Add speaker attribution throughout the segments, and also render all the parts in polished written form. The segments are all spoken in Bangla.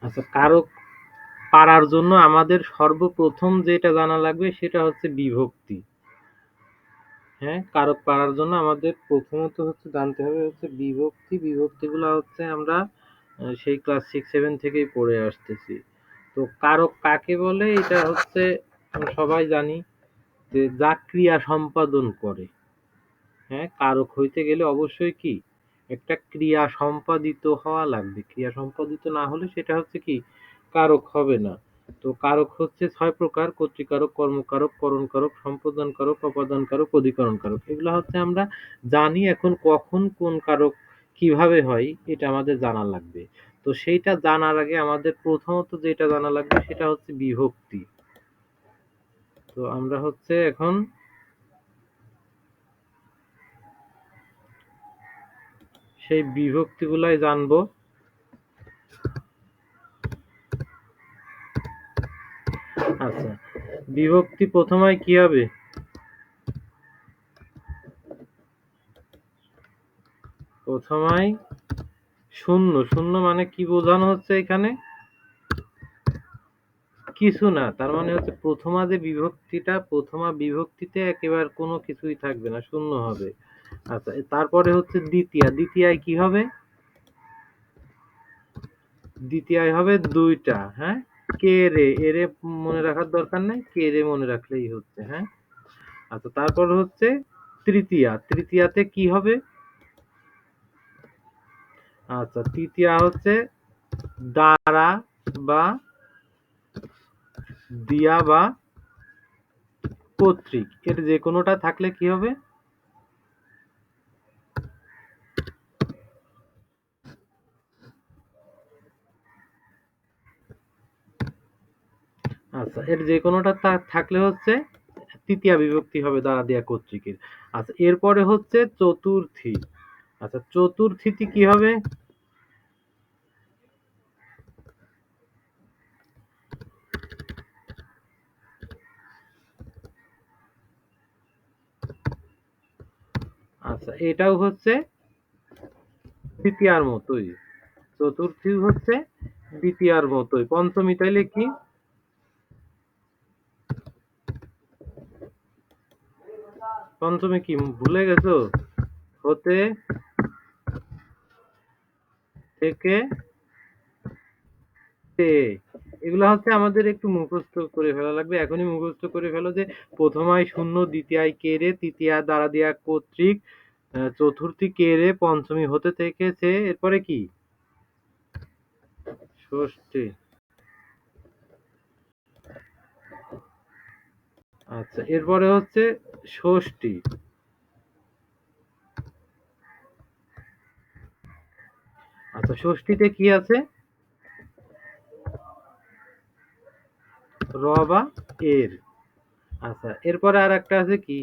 Speaker 1: আচ্ছা, কারক পারার জন্য আমাদের সর্বপ্রথম যেটা জানা লাগবে সেটা হচ্ছে বিভক্তি। হ্যাঁ, কারক পারার জন্য আমাদের প্রথমত হচ্ছে জানতে হবে হচ্ছে বিভক্তি। বিভক্তিগুলা হচ্ছে আমরা সেই ক্লাস 6-7 থেকেই পড়ে আসতেছি। তো কারক কাকে বলে? এটা হচ্ছে আমরা সবাই জানি যে যা ক্রিয়া সম্পাদন করে। হ্যাঁ, কারক হইতে গেলে অবশ্যই কি একটা ক্রিয়া সম্পাদিত হওয়া লাগবে। ক্রিয়া সম্পাদিত না হলে সেটা হচ্ছে কি কারক হবে না। তো কারক হচ্ছে ৬ প্রকার: কর্তৃকারক, কর্মকারক, করণকারক, সম্পাদনকারক, অপাদানকারক, অধিকরণকারক। এগুলা হচ্ছে আমরা জানি। এখন কখন কোন কারক কিভাবে হয় এটা আমাদের জানা লাগবে। তো সেইটা জানার আগে আমাদের প্রথমত যেটা জানা লাগবে সেটা হচ্ছে বিভক্তি। তো আমরা হচ্ছে এখন সেই বিভক্তিগুলাই জানবো। আচ্ছা, বিভক্তি প্রথমায় কি হবে? প্রথমায় শূন্য। শূন্য মানে কি বোঝানো হচ্ছে এখানে? কিছু না। তার মানে হচ্ছে প্রথমা যে বিভক্তিটা, প্রথমা বিভক্তিতে একেবারে কোনো কিছুই থাকবে না, শূন্য হবে। আচ্ছা, তারপরে হচ্ছে দ্বিতীয়া। দ্বিতীয়ায় কি হবে? দ্বিতীয়ায় হবে দুইটা। হ্যাঁ, কে রে, এরে মনে রাখার দরকার নাই, কে রে মনে রাখলেই হচ্ছে। হ্যাঁ, আচ্ছা, তারপর হচ্ছে তৃতীয়া। তৃতীয়াতে কি হবে? আচ্ছা, তৃতীয়া হচ্ছে দ্বারা বা দিয়া বা কর্তৃক, এর যে কোনোটা থাকলে কি হবে? আচ্ছা, এর যে কোনোটা থাকলে হচ্ছে তৃতীয়া বিভক্তি হবে দ্বারা দিয়া কর্তৃকের। আচ্ছা, এরপরে হচ্ছে চতুর্থী। আচ্ছা, চতুর্থীতে কি হবে? আচ্ছা, এটাও হচ্ছে তৃতীয়ার মতোই। চতুর্থী হচ্ছে দ্বিতীয়ার মতোই। পঞ্চমী তাইলে কি? পঞ্চমী কি ভুলে গেছো? হতে, থেকে, তে। এগুলো হচ্ছে আমাদের একটু মুখস্থ করে ফেলা লাগবে। এখনই মুখস্থ করে ফেলো যে প্রথমায় শূন্য, দ্বিতীয়ায় কে রে, তৃতীয়া দ্বারা দিয়া কর্তৃক, চতুর্থী কে রে, পঞ্চমী হতে, থেকে, তে। এরপরে কি? ষষ্ঠী। আচ্ছা, এরপরে হচ্ছে ষষ্ঠী। আচ্ছা, ষষ্ঠীতে কি আছে? র বা এর। আচ্ছা, এরপরে আর একটা আছে কি?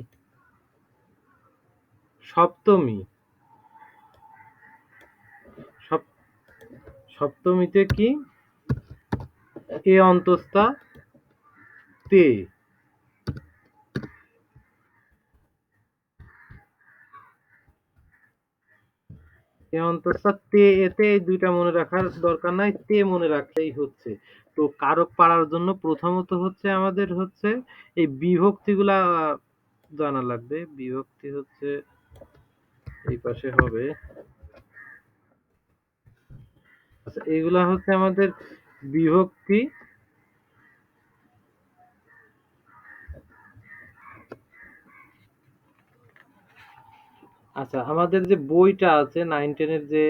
Speaker 1: সপ্তমী। সপ- সপ্তমীতে কি? এ অন্তস্থা তে। এ অন্তস্থা তে, এতে এই দুইটা মনে রাখার দরকার নাই, তে মনে রাখলেই হচ্ছে। তো কারক পাড়ার জন্য প্রথমত হচ্ছে আমাদের হচ্ছে এই বিভক্তিগুলা জানা লাগবে। বিভক্তি হচ্ছে এই পাশে হবে। আচ্ছা, এইগুলা হচ্ছে আমাদের বিভক্তি। আচ্ছা, আমাদের যে বইটা আছে 9-10 এর যে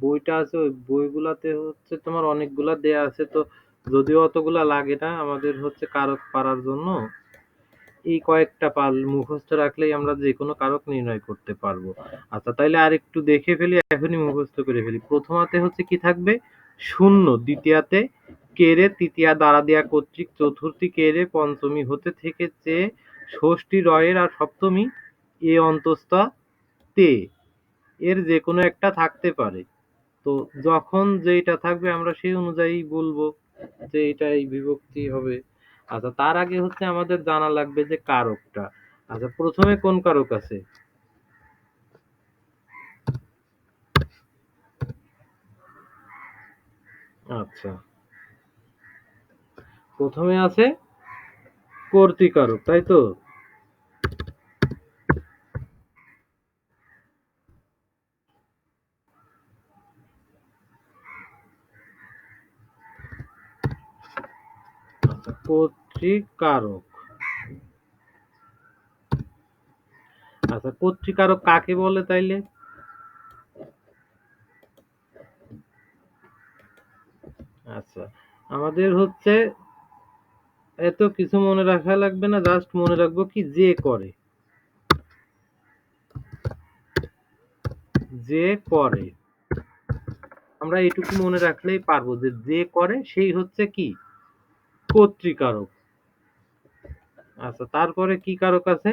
Speaker 1: বইটা আছে, ওই বইগুলাতে হচ্ছে তোমার অনেকগুলা দেয়া আছে। তো যদিও অতগুলা লাগে না আমাদের হচ্ছে কারক পারার জন্য, এই কয়েকটা পাল মুখস্থ রাখলেই আমরা যে কোনো কারক নির্ণয় করতে পারবো। আচ্ছা, তাইলে আর একটু দেখে ফেলি, এখনই মুখস্থ করে ফেলি। প্রথমাতে হচ্ছে কি থাকবে? শূন্য। দ্বিতীয়াতে কেরে, তৃতীয়া দ্বারা দেয়া কর্তৃক, চতুর্থী কেরে, পঞ্চমী হতে, থেকে, চেয়ে, ষষ্ঠী রয়ের, আর সপ্তমী এ অন্তস্থা তে। এর যে কোনো একটা থাকতে পারে। তো যখন যেইটা থাকবে আমরা সেই অনুযায়ী বলবো যে এটা এই বিভক্তি হবে। আচ্ছা, তার আগে হচ্ছে আমাদের জানা লাগবে যে কারকটা। আচ্ছা, প্রথমে কোন কারক আছে? আচ্ছা, প্রথমে আছে কর্তৃকারক, তাই তো? আচ্ছা, কর্তৃকারক। আচ্ছা, কর্তৃকারক কাকে বলে তাইলে? আচ্ছা, আমাদের হচ্ছে এত কিছু মনে রাখা লাগবে না, জাস্ট মনে রাখবো কি যে করে, যে করে, আমরা এইটুকু মনে রাখলেই পারবো যে যে করে সেই হচ্ছে কি কর্তৃকারক। আচ্ছা, তারপরে কি কারক আছে?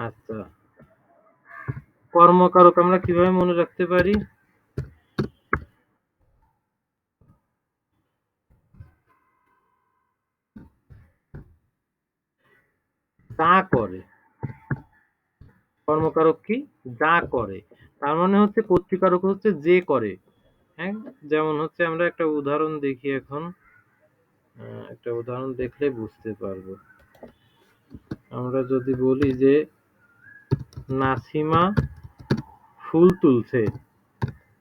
Speaker 1: আচ্ছা, কর্মকারক আমরা কিভাবে মনে রাখতে পারি? যা করে। কর্মকারক কি? যা করে। তার মানে হচ্ছে কর্তৃকারক হচ্ছে যে করে। হ্যাঁ, যেমন হচ্ছে আমরা একটা উদাহরণ দেখি এখন। একটা উদাহরণ দেখলে বুঝতে পারবো। আমরা যদি বলি যে নাসিমা ফুল তুলছে,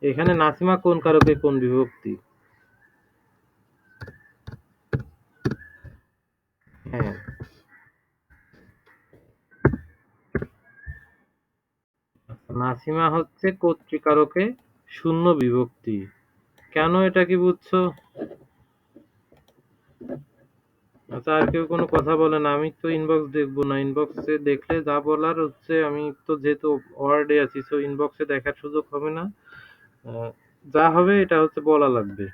Speaker 1: এখানে নাসিমা কোন কারকে কোন বিভক্তি? হ্যাঁ, নাসিমা হচ্ছে কর্তৃকারকে শূন্য বিভক্তি। কেন, এটা কি বুঝছো? আচ্ছা, আর কেউ কোনো কথা বলে না? আমি তো ইনবক্স দেখবো না, ইনবক্সে দেখলে যা বলার হচ্ছে, আমি তো যেহেতু ওয়ার্ডে আছি, তো ইনবক্সে দেখার সুযোগ হবে না। আহ, যা হবে এটা হচ্ছে বলা লাগবে।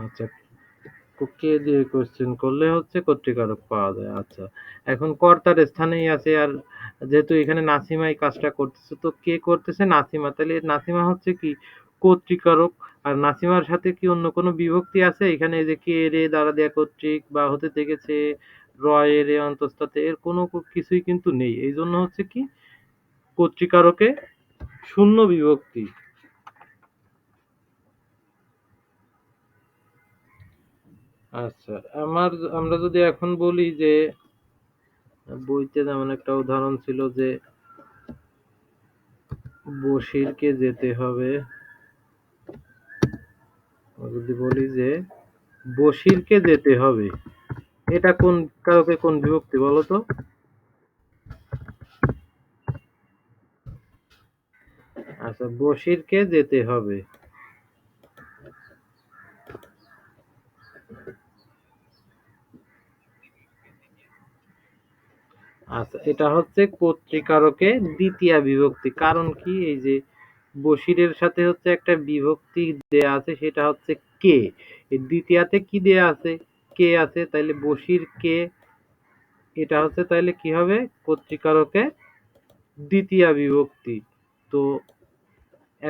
Speaker 1: আচ্ছা, কে দিয়ে কোশ্চেন করলে হচ্ছে কর্তৃকারক পাওয়া যায়। আচ্ছা, এখন কর্তার স্থানেই আছে, আর যেহেতু এখানে নাসিমাই কাজটা করতেছে, তো কে করতেছে? নাসিমা। তাহলে নাসিমা হচ্ছে কি কর্তৃকারক। আর নাসিমার সাথে কি অন্য কোনো বিভক্তি আছে এখানে? এই যে কে রে দ্বারা দেয়া কর্তৃক বা হতে থেকেছে রয় রে অন্তস্থাতে, এর কোনো কিছুই কিন্তু নেই। এই জন্য হচ্ছে কি কর্তৃকারকে শূন্য বিভক্তি। আচ্ছা, আমরা যদি এখন বলি যে বইতে যেমন একটা উদাহরণ ছিল যে বসিরকে যেতে হবে, যদি বলি যে বসিরকে যেতে হবে, এটা কোন কারকে কোন বিভক্তি বলো তো? আচ্ছা, বসিরকে যেতে হবে। আচ্ছা, এটা হচ্ছে কর্তৃকারকে দ্বিতীয়া বিভক্তি। কারণ কি, এই যে বসিরের সাথে হচ্ছে একটা বিভক্তি দেয়া আছে, সেটা হচ্ছে কে। এই দ্বিতীয়াতে কি দেয়া আছে? কে আছে, তাইলে বসির কে, এটা হচ্ছে তাইলে কি হবে কর্তৃকারকে দ্বিতীয়া বিভক্তি। তো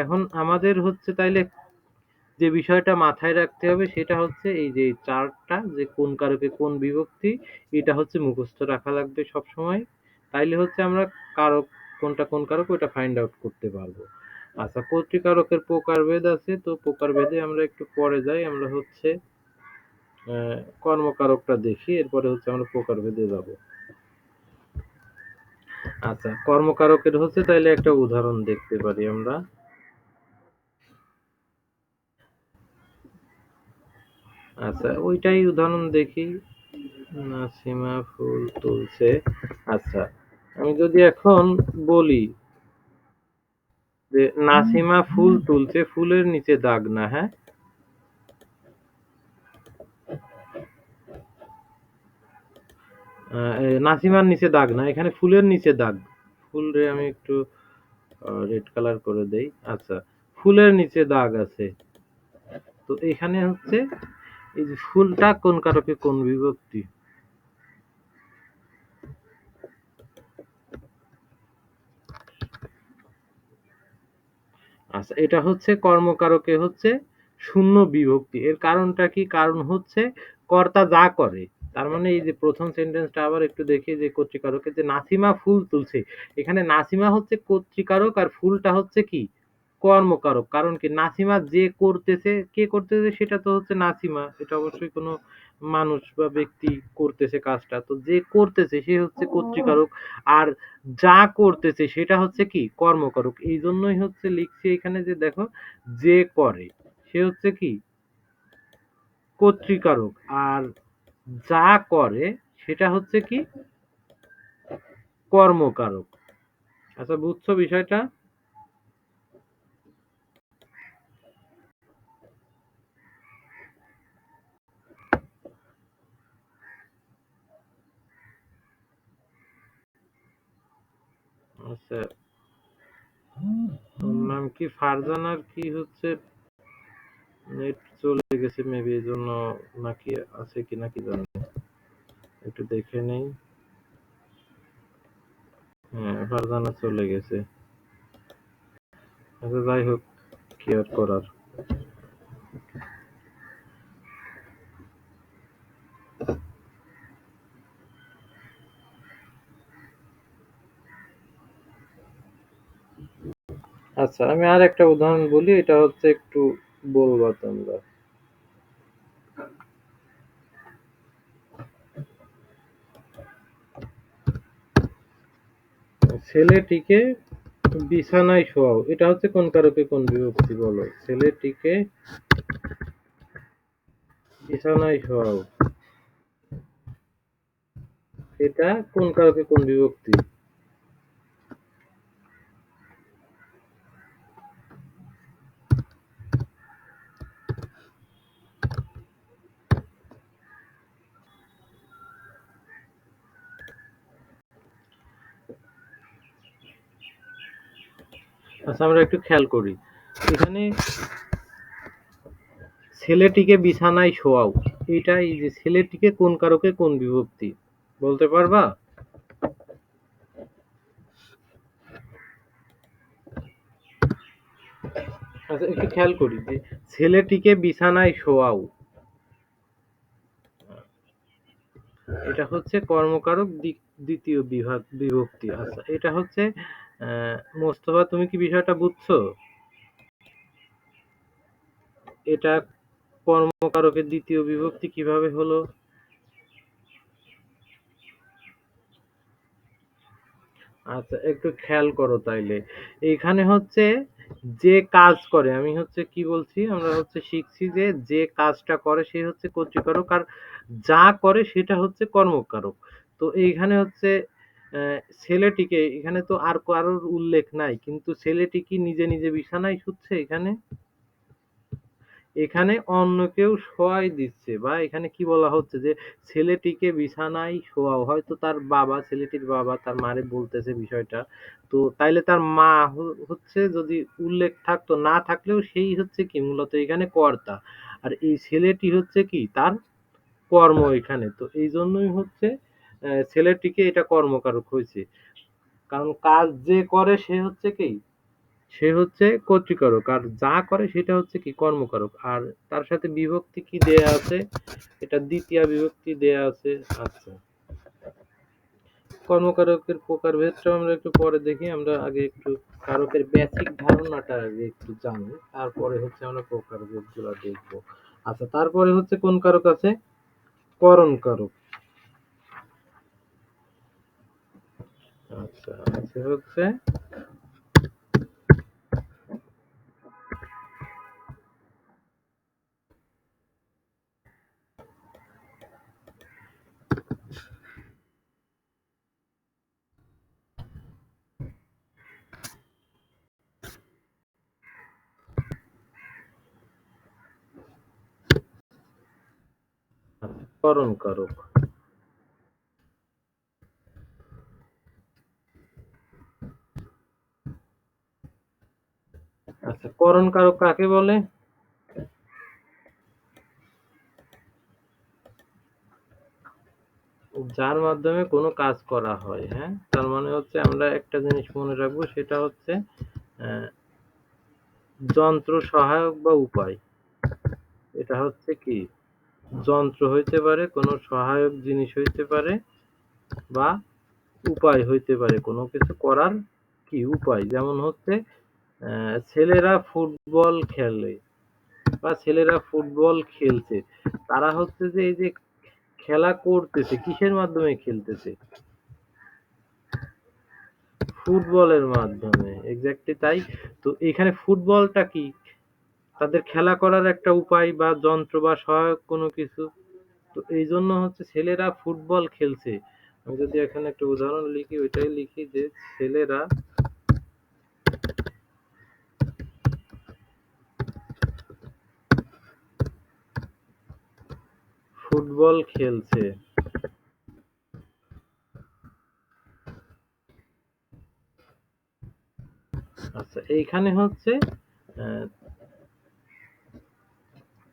Speaker 1: এখন আমাদের হচ্ছে তাইলে যে বিষয়টা মাথায় রাখতে হবে সেটা হচ্ছে এই যে চার্টটা, যে কোন কারকে কোন বিভক্তি, এটা হচ্ছে মুখস্থ রাখা লাগবে সব সময়। তাইলে হচ্ছে আমরা কারক কোনটা কোন কারক ওটা ফাইন্ড আউট করতে পারবো। আচ্ছা, কর্তৃকারকের প্রকারভেদ আছে, তো প্রকারভেদে আমরা একটু পরে যাই। আমরা হচ্ছে কর্মকারকটা দেখি, এরপরে হচ্ছে আমরা প্রকারভেদে যাব। আচ্ছা, কর্মকারকের হচ্ছে তাইলে একটা উদাহরণ দেখতে পারি আমরা। আচ্ছা, ওইটাই উদাহরণ দেখি। নাসিমা ফুল তুলছে। আচ্ছা, আমি যদি এখন বলি যে নাসিমা ফুল তুলছে, ফুলের নিচে দাগ না, হ্যাঁ? নাসিমার নিচে দাগ না, এখানে ফুলের নিচে দাগ। ফুল রে আমি একটু রেড কালার করে দেই। আচ্ছা, ফুলের নিচে দাগ আছে। তো এখানে হচ্ছে এই যে ফুলটা কোন কারকে কোন বিভক্তি? আচ্ছা, এটা হচ্ছে কর্মকারকে হচ্ছে শূন্য বিভক্তি। এর কারণটা কি? কারণ হচ্ছে কর্তা যা করে, তার মানে এই যে প্রথম সেন্টেন্সটা আবার একটু দেখি যে কর্তৃকারকের, যে নাসিমা ফুল তুলছে, এখানে নাসিমা হচ্ছে কর্তৃকারক আর ফুলটা হচ্ছে কি কর্মকারক। কারণ কি নাসিমা যে করতেছে, কে করতেছে, সেটা তো হচ্ছে নাসিমা, এটা অবশ্যই কোনো মানুষ বা ব্যক্তি করতেছে কাজটা, তো যে করতেছে সে হচ্ছে কর্তৃকারক, আর যা করতেছে সেটা হচ্ছে কি কর্মকারক। এই জন্যই হচ্ছে লিখছি এখানে যে দেখো, যে করে সে হচ্ছে কি কর্তৃকারক, আর যা করে সেটা হচ্ছে কি কর্মকারক। আচ্ছা, বুঝছো বিষয়টা? আচ্ছা, ওর নাম কি ফারজানার কি হচ্ছে নেট চলে গেছে মেবি, এই জন্য নাকি আছে কি নাকি জানি, একটু দেখে নেই। হ্যাঁ, ফারজানা চলে গেছে। আচ্ছা, যাই হোক, কি আর করার। আচ্ছা, আমি আর একটা উদাহরণ বলি, এটা হচ্ছে একটু বলবা তোমরা। ছেলেটিকে বিছানায় শোয়াও, এটা হচ্ছে কোন কারকে কোন বিভক্তি বলো? ছেলেটিকে বিছানায় শোয়াও, এটা কোন কারকে কোন বিভক্তি? আচ্ছা, আমরা একটু খেয়াল করি এখানে, ছেলেটিকে বিছানায় শোয়াও, এটা এই যে ছেলেটিকে কোন কারকে কোন বিভক্তি বলতে পারবা? আচ্ছা, একটু খেয়াল করি যে ছেলেটিকে বিছানায় শোয়াও, এটা হচ্ছে কর্মকারক দ্বিতীয় বিভক্তি। আচ্ছা, এটা হচ্ছে মোস্তফা, তুমি কি বিষয়টা বুঝছো? এটা কর্মকারকের দ্বিতীয় বিভক্তি কিভাবে হলো? আচ্ছা, একটু খেয়াল করো তাইলে। এইখানে হচ্ছে যে কাজ করে, আমি হচ্ছে কি বলছি, আমরা হচ্ছে শিখছি যে যে কাজটা করে সে হচ্ছে কর্তৃকারক, আর যা করে সেটা হচ্ছে কর্মকারক। তো এইখানে হচ্ছে ছেলেটিকে, এখানে তো আর কারোর উল্লেখ নাই, কিন্তু ছেলেটি কি নিজে নিজে বিছানায় শুচ্ছে এখানে? এখানে অন্য কেউ শোয়াই দিচ্ছে, বা এখানে কি বলা হচ্ছে যে ছেলেটিকে বিছানায় শোয়াও, হয়তো তার বাবা, ছেলেটির বাবা তার মারে বলতেছে বিষয়টা। তো তাইলে তার মা হচ্ছে, যদি উল্লেখ থাকতো, না থাকলেও সেই হচ্ছে কি মূলত এখানে কর্তা, আর এই ছেলেটি হচ্ছে কি তার কর্ম এখানে। তো এই জন্যই হচ্ছে ছেলেটিকে এটা কর্মকারক হয়েছে, কারণ কাজ যে করে সে হচ্ছে কি, সে হচ্ছে কর্তৃকারক, আর যা করে সেটা হচ্ছে কি কর্মকারক। আর তার সাথে বিভক্তি কি দেয়া আছে? এটা দ্বিতীয় বিভক্তি দেয়া আছে। আচ্ছা, কর্মকারকের প্রকারভেদটা আমরা একটু পরে দেখি, আমরা আগে একটু কারকের বেসিক ধারণাটা আগে একটু জানি, তারপরে হচ্ছে আমরা প্রকারভেদ গুলা দেখবো। আচ্ছা, তারপরে হচ্ছে কোন কারক আছে? করণ কারক। আচ্ছা, আছে হচ্ছে করণ কারক। আচ্ছা, করণ কারক কাকে বলে? যার মাধ্যমে কোনো কাজ করা হয়, হ্যাঁ, তার মানে হচ্ছে আমরা একটা জিনিস মনে রাখবো, সেটা হচ্ছে আহ, যন্ত্র সহায়ক বা উপায়, এটা হচ্ছে কি যন্ত্র হইতে পারে, কোনো সহায়ক জিনিস হইতে পারে, বা উপায় হইতে পারে কোনো কিছু করার কি উপায়। যেমন হচ্ছে ছেলেরা ফুটবল খেলে বা ছেলেরা ফুটবল খেলছে, তারা হচ্ছে যে এই যে খেলা করতেছে কিসের মাধ্যমে খেলতেছে? ফুটবলের মাধ্যমে, এক্স্যাক্টলি তাই। তো এখানে ফুটবলটা কি তাদের খেলা করার একটা উপায় বা যন্ত্র বা সহায়ক কোনো কিছু। তো এই জন্য হচ্ছে ছেলেরা ফুটবল খেলছে। আমি যদি এখানে একটা উদাহরণ লিখি, ওইটাই লিখি যে ছেলেরা ফুটবল খেলছে। আচ্ছা, এইখানে হচ্ছে আহ,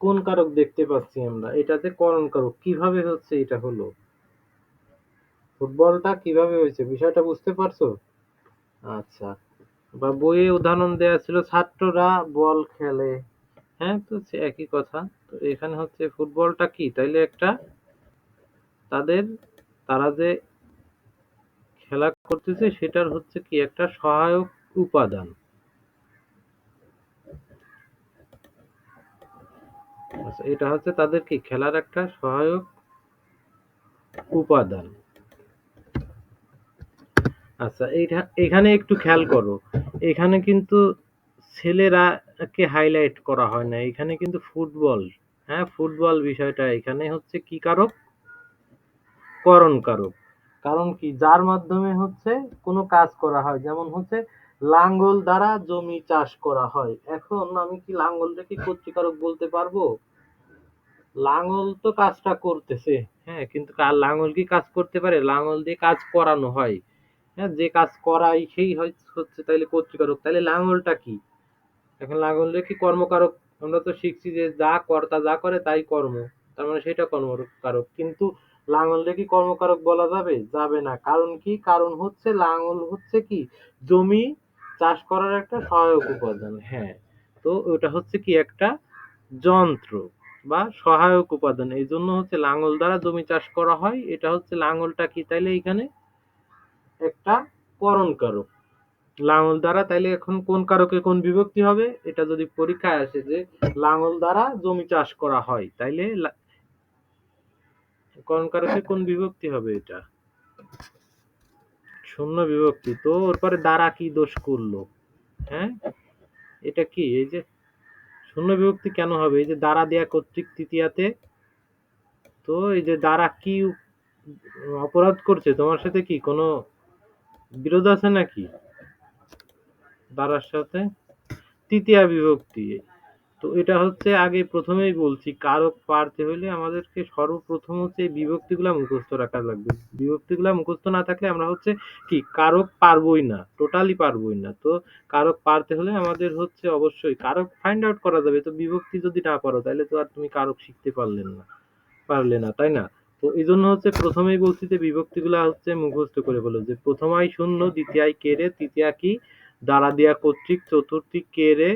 Speaker 1: কোন কারক দেখতে পাচ্ছি আমরা? এটাতে করণ কারক। কিভাবে হচ্ছে এটা হলো? ফুটবলটা কিভাবে হয়েছে বিষয়টা বুঝতে পারছো? আচ্ছা, বা বইয়ে উদাহরণ দেয়া ছিল ছাত্ররা বল খেলে। হ্যাঁ, তো সে একই কথা। তো এখানে হচ্ছে ফুটবলটা কি তাইলে একটা তাদের, তারা যে খেলা করতেছে সেটার হচ্ছে কি একটা সহায়ক উপাদান। আচ্ছা, এটা হচ্ছে তাদের কি খেলার একটা সহায়ক উপাদান। আচ্ছা, এইটা এখানে একটু খেয়াল করো, এখানে কিন্তু ছেলেরাকে হাইলাইট করা হয় না, এখানে কিন্তু ফুটবল। হ্যাঁ, ফুটবল বিষয়টা এখানে হচ্ছে কি কারক? করণ কারক। কারণ কি যার মাধ্যমে হচ্ছে কোনো কাজ করা হয়, যেমন হচ্ছে লাঙ্গল দ্বারা জমি চাষ করা হয়। এখন আমি কি লাঙ্গলটা কি কর্তৃকারক বলতে পারবো? লাঙ্গল তো কাজটা করতেছে, হ্যাঁ, কিন্তু লাঙ্গল কি কাজ করতে পারে? লাঙ্গল দিয়ে কাজ করানো হয়। হ্যাঁ, যে কাজ করাই সেই হচ্ছে তাইলে কর্তৃকারক। তাইলে লাঙ্গলটা কি? এখন লাঙ্গলের কি কর্মকারক? আমরা তো শিখছি যে যা কর্তা যা করে তাই কর্ম, তার মানে সেটা কর্মকারক। কিন্তু লাঙ্গলটা কি কর্মকারক বলা যাবে? যাবে না। কারণ কি? কারণ হচ্ছে লাঙ্গল হচ্ছে কি জমি চাষ করার একটা সহায়ক উপাদান। হ্যাঁ, তো ওটা হচ্ছে কি একটা যন্ত্র বা সহায়ক উপাদান, এই জন্য হচ্ছে লাঙ্গল দ্বারা জমি চাষ করা হয়। এটা হচ্ছে লাঙ্গলটা কি তাইলে এখানে একটা করণ কারক। লাঙল দ্বারা, তাইলে এখন কোন কারকে কোন বিভক্তি হবে? এটা যদি পরীক্ষায় আসে যে লাঙল দ্বারা জমি চাষ করা হয়, তাইলে কোন কারকে কোন বিভক্তি হবে? এটা শূন্য বিভক্তি। তো ওর পরে দ্বারা কি দোষ করলো? হ্যাঁ, এটা কি এই যে শূন্য বিভক্তি কেন হবে? এই যে দ্বারা দেয়া কর্তৃক তৃতীয়াতে, তো এই যে দ্বারা কি অপরাধ করছে? তোমার সাথে কি কোনো বিরোধ আছে নাকি দ্বারার সাথে? তৃতীয়া বিভক্তি। তো এটা হচ্ছে আগে প্রথমেই বলছি, কারক পারতে হলে আমাদেরকে সর্বপ্রথম হচ্ছে এই বিভক্তিগুলা মুখস্থ রাখা লাগবে। বিভক্তিগুলা মুখস্থ না থাকলে আমরা হচ্ছে কি কারক পারবোই না, টোটালি পারবোই না। তো কারক পারতে হলে আমাদের হচ্ছে অবশ্যই কারক ফাইন্ড আউট করা যাবে। তো বিভক্তি যদি না পারো তাহলে তো আর তুমি কারক শিখতে পারলে না, তাই না? তো এই জন্য হচ্ছে প্রথমেই বলছি যে বিভক্তিগুলা হচ্ছে মুখস্থ করে বলো, যে প্রথমাই শূন্য, দ্বিতীয়াই কেরে, তৃতীয়া কি দ্বারা দিয়া কর্তৃক, চতুর্থী কেরে,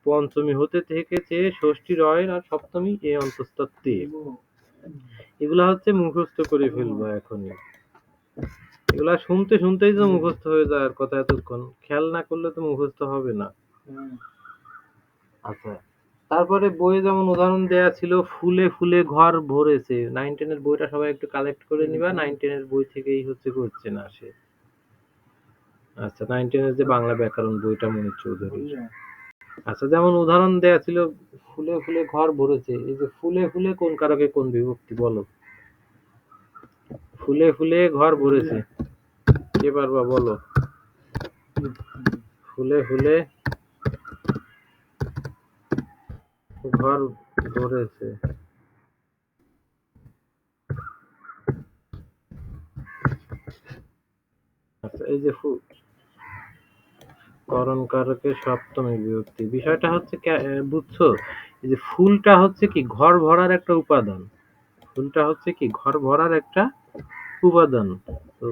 Speaker 1: পঞ্চমী হতে থেকেছে, ষষ্ঠী রয়ের, আর সপ্তমী এ অন্তঃস্থ তে। এগুলা হচ্ছে মুখস্থ করে ফেলবো এখনই। এগুলা শুনতে শুনতেই তো মুখস্থ হয়ে যাওয়ার কথা, এতক্ষণ খেয়াল না করলে তো মুখস্থ হবে না। আচ্ছা, তারপরে বইয়ে যেমন উদাহরণ দেয়া ছিল ফুলে ফুলে ঘর ভরেছে। 9-10 এর বইটা সবাই একটু কালেক্ট করে নিবা, 9-10 এর বই থেকেই হচ্ছে কোশ্চেন আসে। আচ্ছা, 9-10 এর যে বাংলা ব্যাকরণ বইটা মনির চৌধুরীর। আচ্ছা, যেমন উদাহরণ দেয়া ছিল ফুলে ফুলে ঘর ভরেছে, এই যে ফুলে ফুলে কোন কারকে কোন বিভক্তি বলো? ফুলে ফুলে ঘর ভরেছে, কে পারবা বলো? ফুলে ফুলে ঘর ভরেছে। আচ্ছা, এই যে করণ কারকের সপ্তমী বিভক্তি বিষয়টা হচ্ছে বুঝছো? এই যে ফুলটা হচ্ছে কি ঘর ভরার একটা উপাদান। ফুলটা হচ্ছে কি ঘর ভরার একটা উপাদান। তো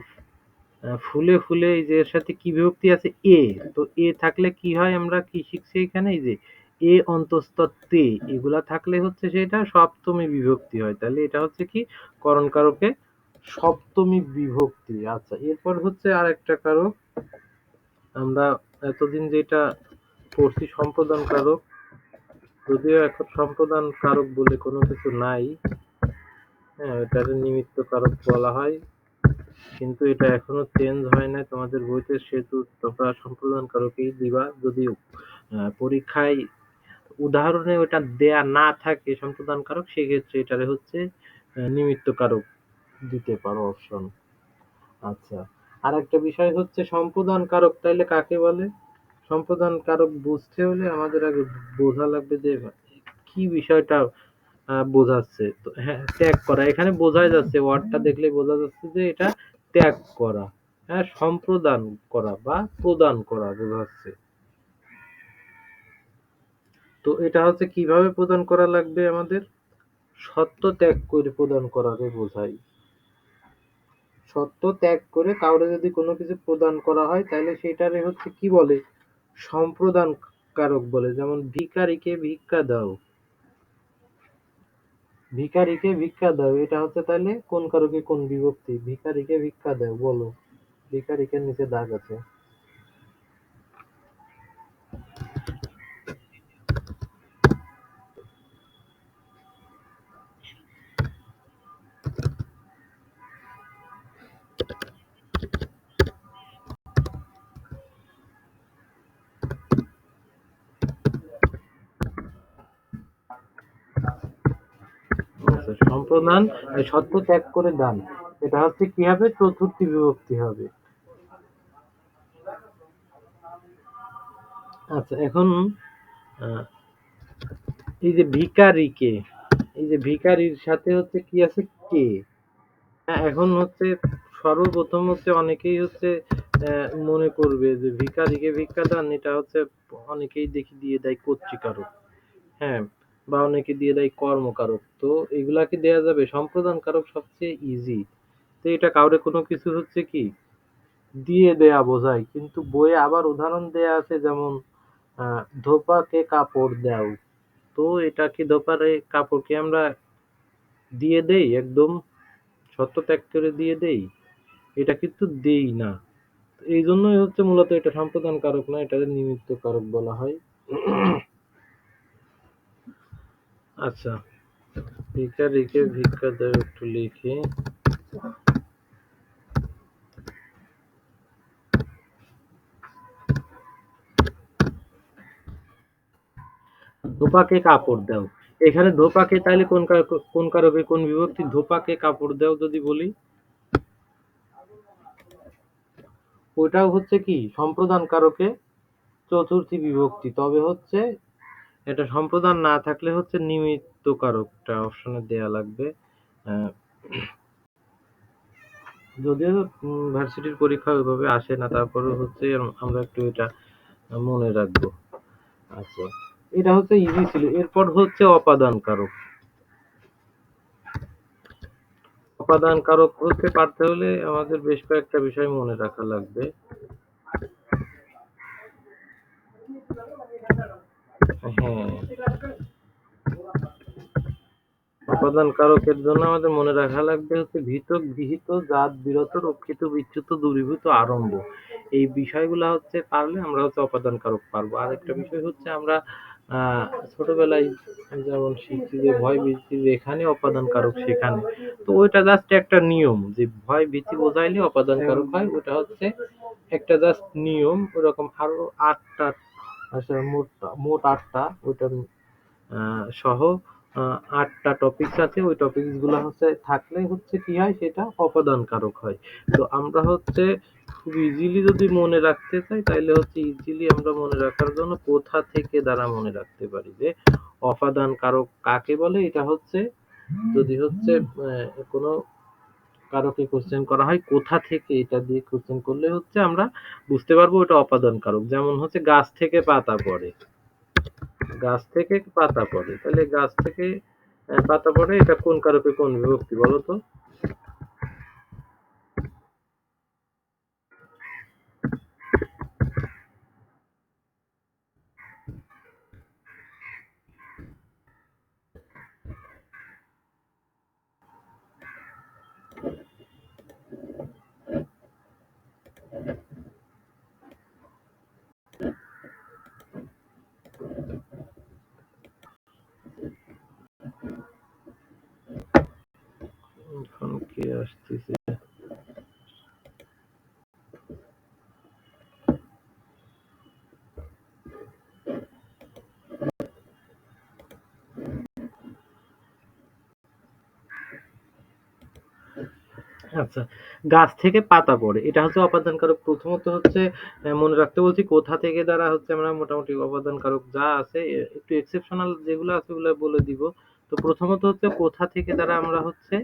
Speaker 1: ফুলে ফুলে এই যে এর সাথে কি বিভক্তি আছে? এ। তো এ থাকলে কি হয়? আমরা কি শিখছি এখানে? এই যে এ অন্তঃস্থ তে এগুলা থাকলে হচ্ছে সেটা সপ্তমী বিভক্তি হয়। তাহলে এটা হচ্ছে কি করণ কারকে সপ্তমী বিভক্তি। আচ্ছা, এরপর হচ্ছে আরেকটা কারক আমরা এতদিন যেটা পড়ছি সম্প্রদান কারক, যদিও এখন সম্প্রদান কারক বলে কোনো কিছু নাই, হ্যাঁ এটাকে নিমিত্ত কারক বলা হয়, কিন্তু এটা এখনো চেঞ্জ হয় নাই তোমাদের বইতে, সেহেতু তোমরা সম্প্রদান কারকেই দিবা। যদি পরীক্ষায় উদাহরণে ওটা দেয়া না থাকে সম্প্রদান কারক, সেক্ষেত্রে এটারে হচ্ছে নিমিত্ত কারক দিতে পারো অপশন। আচ্ছা, আর একটা বিষয় হচ্ছে সম্প্রদান কারক তাইলে কাকে বলে? সম্প্রদান কারক বুঝতে হলে আমাদের আগে বোঝা লাগবে যে কি বিষয়টা বোঝাচ্ছে। তো হ্যাঁ, ত্যাগ করা, এখানে বোঝাই যাচ্ছে, ওয়ার্ডটা দেখলে বোঝা যাচ্ছে যে এটা ত্যাগ করা, হ্যাঁ সম্প্রদান করা বা প্রদান করা বোঝাচ্ছে। তো এটা হচ্ছে কিভাবে প্রদান করা লাগবে আমাদের? সত্য ত্যাগ করে প্রদান করাকে বোঝায়। সত্য ত্যাগ করে কাউরে যদি কোনো কিছু প্রদান করা হয় তাহলে সেটারে হচ্ছে কি বলে? সম্প্রদান কারক বলে। যেমন ভিখারিকে ভিক্ষা দাও, ভিখারিকে ভিক্ষা দাও, এটা হচ্ছে তাহলে কোন কারকে কোন বিভক্তি? ভিখারিকে ভিক্ষা দাও, বলো। ভিখারিকের নিচে দাগ আছে। আচ্ছা, সম্প্রদান সত্য ত্যাগ করে দান, এটা হচ্ছে কি হবে? চতুর্থী বিভক্তি হবে। আচ্ছা, এখন আহ, এই যে ভিখারিকে, এই যে ভিখারির সাথে হচ্ছে কি আছে? কে। হ্যাঁ, এখন হচ্ছে সর্বপ্রথম হচ্ছে অনেকেই হচ্ছে মনে করবে যে ভিখারিকে ভিক্ষা দান, এটা হচ্ছে অনেকেই দেখি দিয়ে দেয় কর্তৃকারক, হ্যাঁ, বা অনেকে দিয়ে দেয় কর্মকারক। তো এগুলাকে দেয়া যাবে? সম্প্রদান কারক সবচেয়ে ইজি। তো এটা কাউরে কোনো কিছু হচ্ছে কি দিয়ে দেয়া বোঝায়, কিন্তু বইয়ে আবার উদাহরণ দেয়া আছে, যেমন ধোপাকে কাপড় দাও। তো এটা কি ধোপারে কাপড়কে আমরা দিয়ে দেই একদম সত্য ত্যাগ করে দিয়ে দেই? এটা কিন্তু দেই না। এই জন্যই হচ্ছে মূলত এটা সম্প্রদান কারক না, এটা নিমিত্ত কারক বলা হয়। আচ্ছা, ভিখারিকে ভিক্ষা দাও একটু লিখি। ধোপাকে কাপড় দাও, এখানে ধোপাকে তাইলে কোন কারকে কোন বিভক্তি? ধোপাকে কাপড় দাও যদি বলি, ওইটাও হচ্ছে কি সম্প্রদান কারকে চতুর্থী বিভক্তি। তবে হচ্ছে এটা সম্প্রদান না থাকলে হচ্ছে নিমিত্ত কারকটা অপশনে দেয়া লাগবে। আহ, যদিও ভার্সিটির পরীক্ষা ওইভাবে আসে না, তারপরে হচ্ছে আমরা একটু এটা মনে রাখবো। আচ্ছা, এটা হচ্ছে ইজি ছিল। এরপর হচ্ছে অপাদান কারক। অপাদান কারক হতে পারতে হলে আমাদের বেশ কয়েকটা বিষয় মনে রাখা লাগবে। হ্যাঁ, উপাদান কারকের জন্য আমাদের মনে রাখা লাগবে হচ্ছে ভীত, গৃহীত, জাত, বিরত, রক্ষিত, বিচ্যুত, দূরীভূত, আরম্ভ। এই বিষয়গুলা হচ্ছে পারলে আমরা হচ্ছে অপাদান কারক পারবো। আরেকটা বিষয় হচ্ছে আমরা আহ ছোটবেলায় যেমন শিখছি যে ভয় ভীতি যেখানে অপাদান কারক সেখানে। তো ওইটা জাস্ট একটা নিয়ম যে ভয় ভীতি বোঝাইলে অপাদান কারক হয়, ওটা হচ্ছে একটা জাস্ট নিয়ম। ওরকম আরো আটটা, আসলে মোট মোট আটটা, ওইটা সহ ৮টা টপিকস আছে। ওই টপিকস গুলা হচ্ছে থাকলে হচ্ছে কি হয়, সেটা অপাদান কারক হয়। তো আমরা হচ্ছে খুব ইজিলি যদি মনে রাখতে চাই তাইলে হচ্ছে ইজিলি আমরা মনে রাখার জন্য কোথা থেকে দ্বারা মনে রাখতে পারি যে অপাদান কারক কাকে বলে। এটা হচ্ছে যদি হচ্ছে কোনো কারকে কোশ্চেন করা হয় কোথা থেকে, এটা দিয়ে কোশ্চেন করলে হচ্ছে আমরা বুঝতে পারবো ওটা অপাদান কারক। যেমন হচ্ছে গাছ থেকে পাতা পড়ে, গাছ থেকে পাতা পড়ে, তাহলে গাছ থেকে পাতা পড়ে, এটা কোন কারকে কোন বিভক্তি বলো তো? আসতেছে। আচ্ছা, গাছ থেকে পাতা পড়ে। এটা হচ্ছে অপাদান কারক। প্রথমত হচ্ছে মনে রাখতে বলছি কোথা থেকে দ্বারা হচ্ছে আমরা মোটামুটি অপাদান কারক যা আছে একটু এক্সেপশনাল যেগুলো আছে ওগুলো বলে দিব। তো প্রথমত হচ্ছে কোথা থেকে দ্বারা আমরা হচ্ছে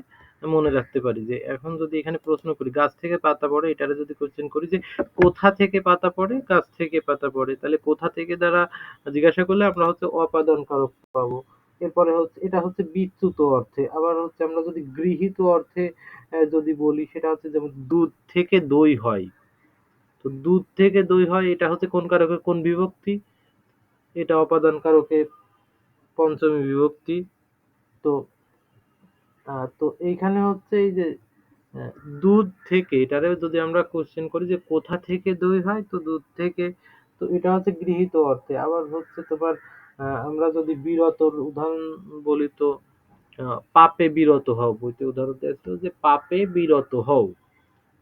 Speaker 1: মনে রাখতে পারি যে এখন যদি এখানে প্রশ্ন করি গাছ থেকে পাতা পড়ে, এটারে যদি কোশ্চেন করি যে কোথা থেকে পাতা পড়ে, গাছ থেকে পাতা পড়ে, তাহলে কোথা থেকে দ্বারা জিজ্ঞাসা করলে আমরা হচ্ছে অপাদান কারক পাবো। এরপরে হচ্ছে এটা হচ্ছে বিচ্যুত অর্থে। আবার হচ্ছে আমরা যদি গৃহীত অর্থে যদি বলি সেটা হচ্ছে যেমন দুধ থেকে দই হয়। তো দুধ থেকে দই হয় এটা হচ্ছে কোন কারকে কোন বিভক্তি? এটা অপাদান কারকে পঞ্চমী বিভক্তি। তো তো এইখানে হচ্ছে এই যে আহ, দুধ থেকে এটারে যদি আমরা কোশ্চেন করি যে কোথা থেকে দই হয়, তো দুধ থেকে। তো এটা হচ্ছে গৃহীত অর্থে। আবার হচ্ছে তোমার আমরা যদি বিরতর উদাহরণ বলি তো পাপে বিরত হও, বইতে উদাহরণ দেওয়া ছিল যে পাপে বিরত হও।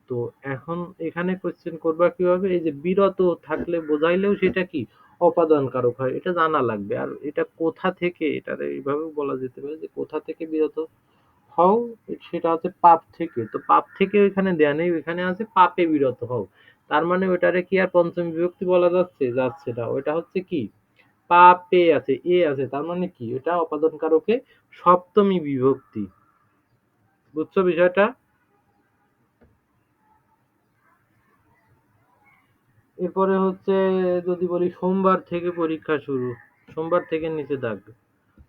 Speaker 1: তো এখন এখানে কোশ্চেন করবা কিভাবে, এই যে বিরত থাকলে বোঝাইলেও সেটা কি অপাদান কারক হয়, এটা জানা লাগবে। আর এটা কোথা থেকে, এটা এইভাবেও বলা যেতে পারে যে কোথা থেকে বিরত হও, সেটা হচ্ছে পাপ থেকে। তো পাপ থেকে ওইখানে দেয়া নেই, ওইখানে আছে পাপে বিরত হও। তার মানে ওইটারে কি আর পঞ্চম বিভক্তি বলা যাচ্ছে? যাচ্ছে না। ওইটা হচ্ছে কি পাপে আছে, এ আছে, তার মানে কি এটা অপাদান কারকে সপ্তমী বিভক্তি। বুঝছো বিষয়টা? এরপরে হচ্ছে যদি বলি সোমবার থেকে পরীক্ষা শুরু। সোমবার থেকে নিচে দাগ।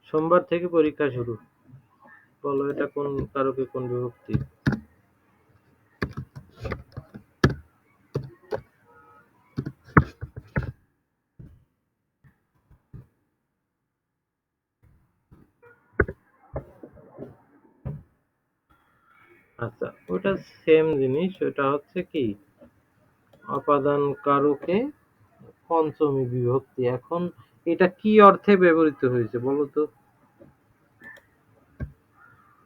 Speaker 1: সোমবার থেকে পরীক্ষা শুরু। বলো এটা কোন কারকে কোন বিভক্তি? আচ্ছা, ওটা সেম জিনিস। ওটা হচ্ছে কি অপাদান কারকে পঞ্চমী বিভক্তি। এখন এটা কি অর্থে ব্যবহৃত হয়েছে বলো তো?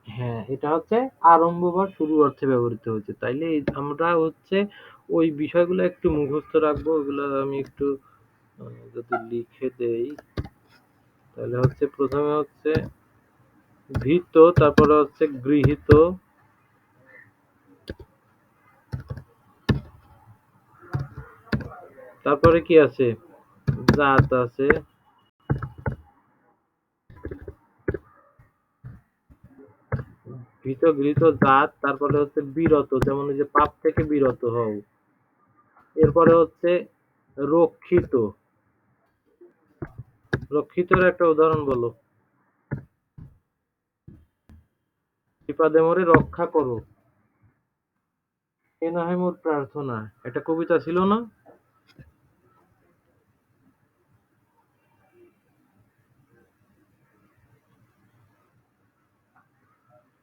Speaker 1: হ্যাঁ, এটা হচ্ছে আরম্ভ বা শুরু অর্থে ব্যবহৃত হয়েছে। তাইলে আমরা হচ্ছে ওই বিষয়গুলো একটু মুখস্থ রাখবো। ওগুলো আমি একটু যদি লিখে দেই, তাহলে হচ্ছে প্রথমে হচ্ছে ভীত, তারপরে হচ্ছে গৃহীত, তারপরে কি আছে জাত আছে, ভীত গৃহীত জাত, তারপরে হচ্ছে বিরত, যেমন ওই যে পাপ থেকে বিরত হও। এরপরে হচ্ছে রক্ষিত। রক্ষিতের একটা উদাহরণ বলো। বিপদে মোরে রক্ষা করো, এ নহে মোর প্রার্থনা। একটা কবিতা ছিল না?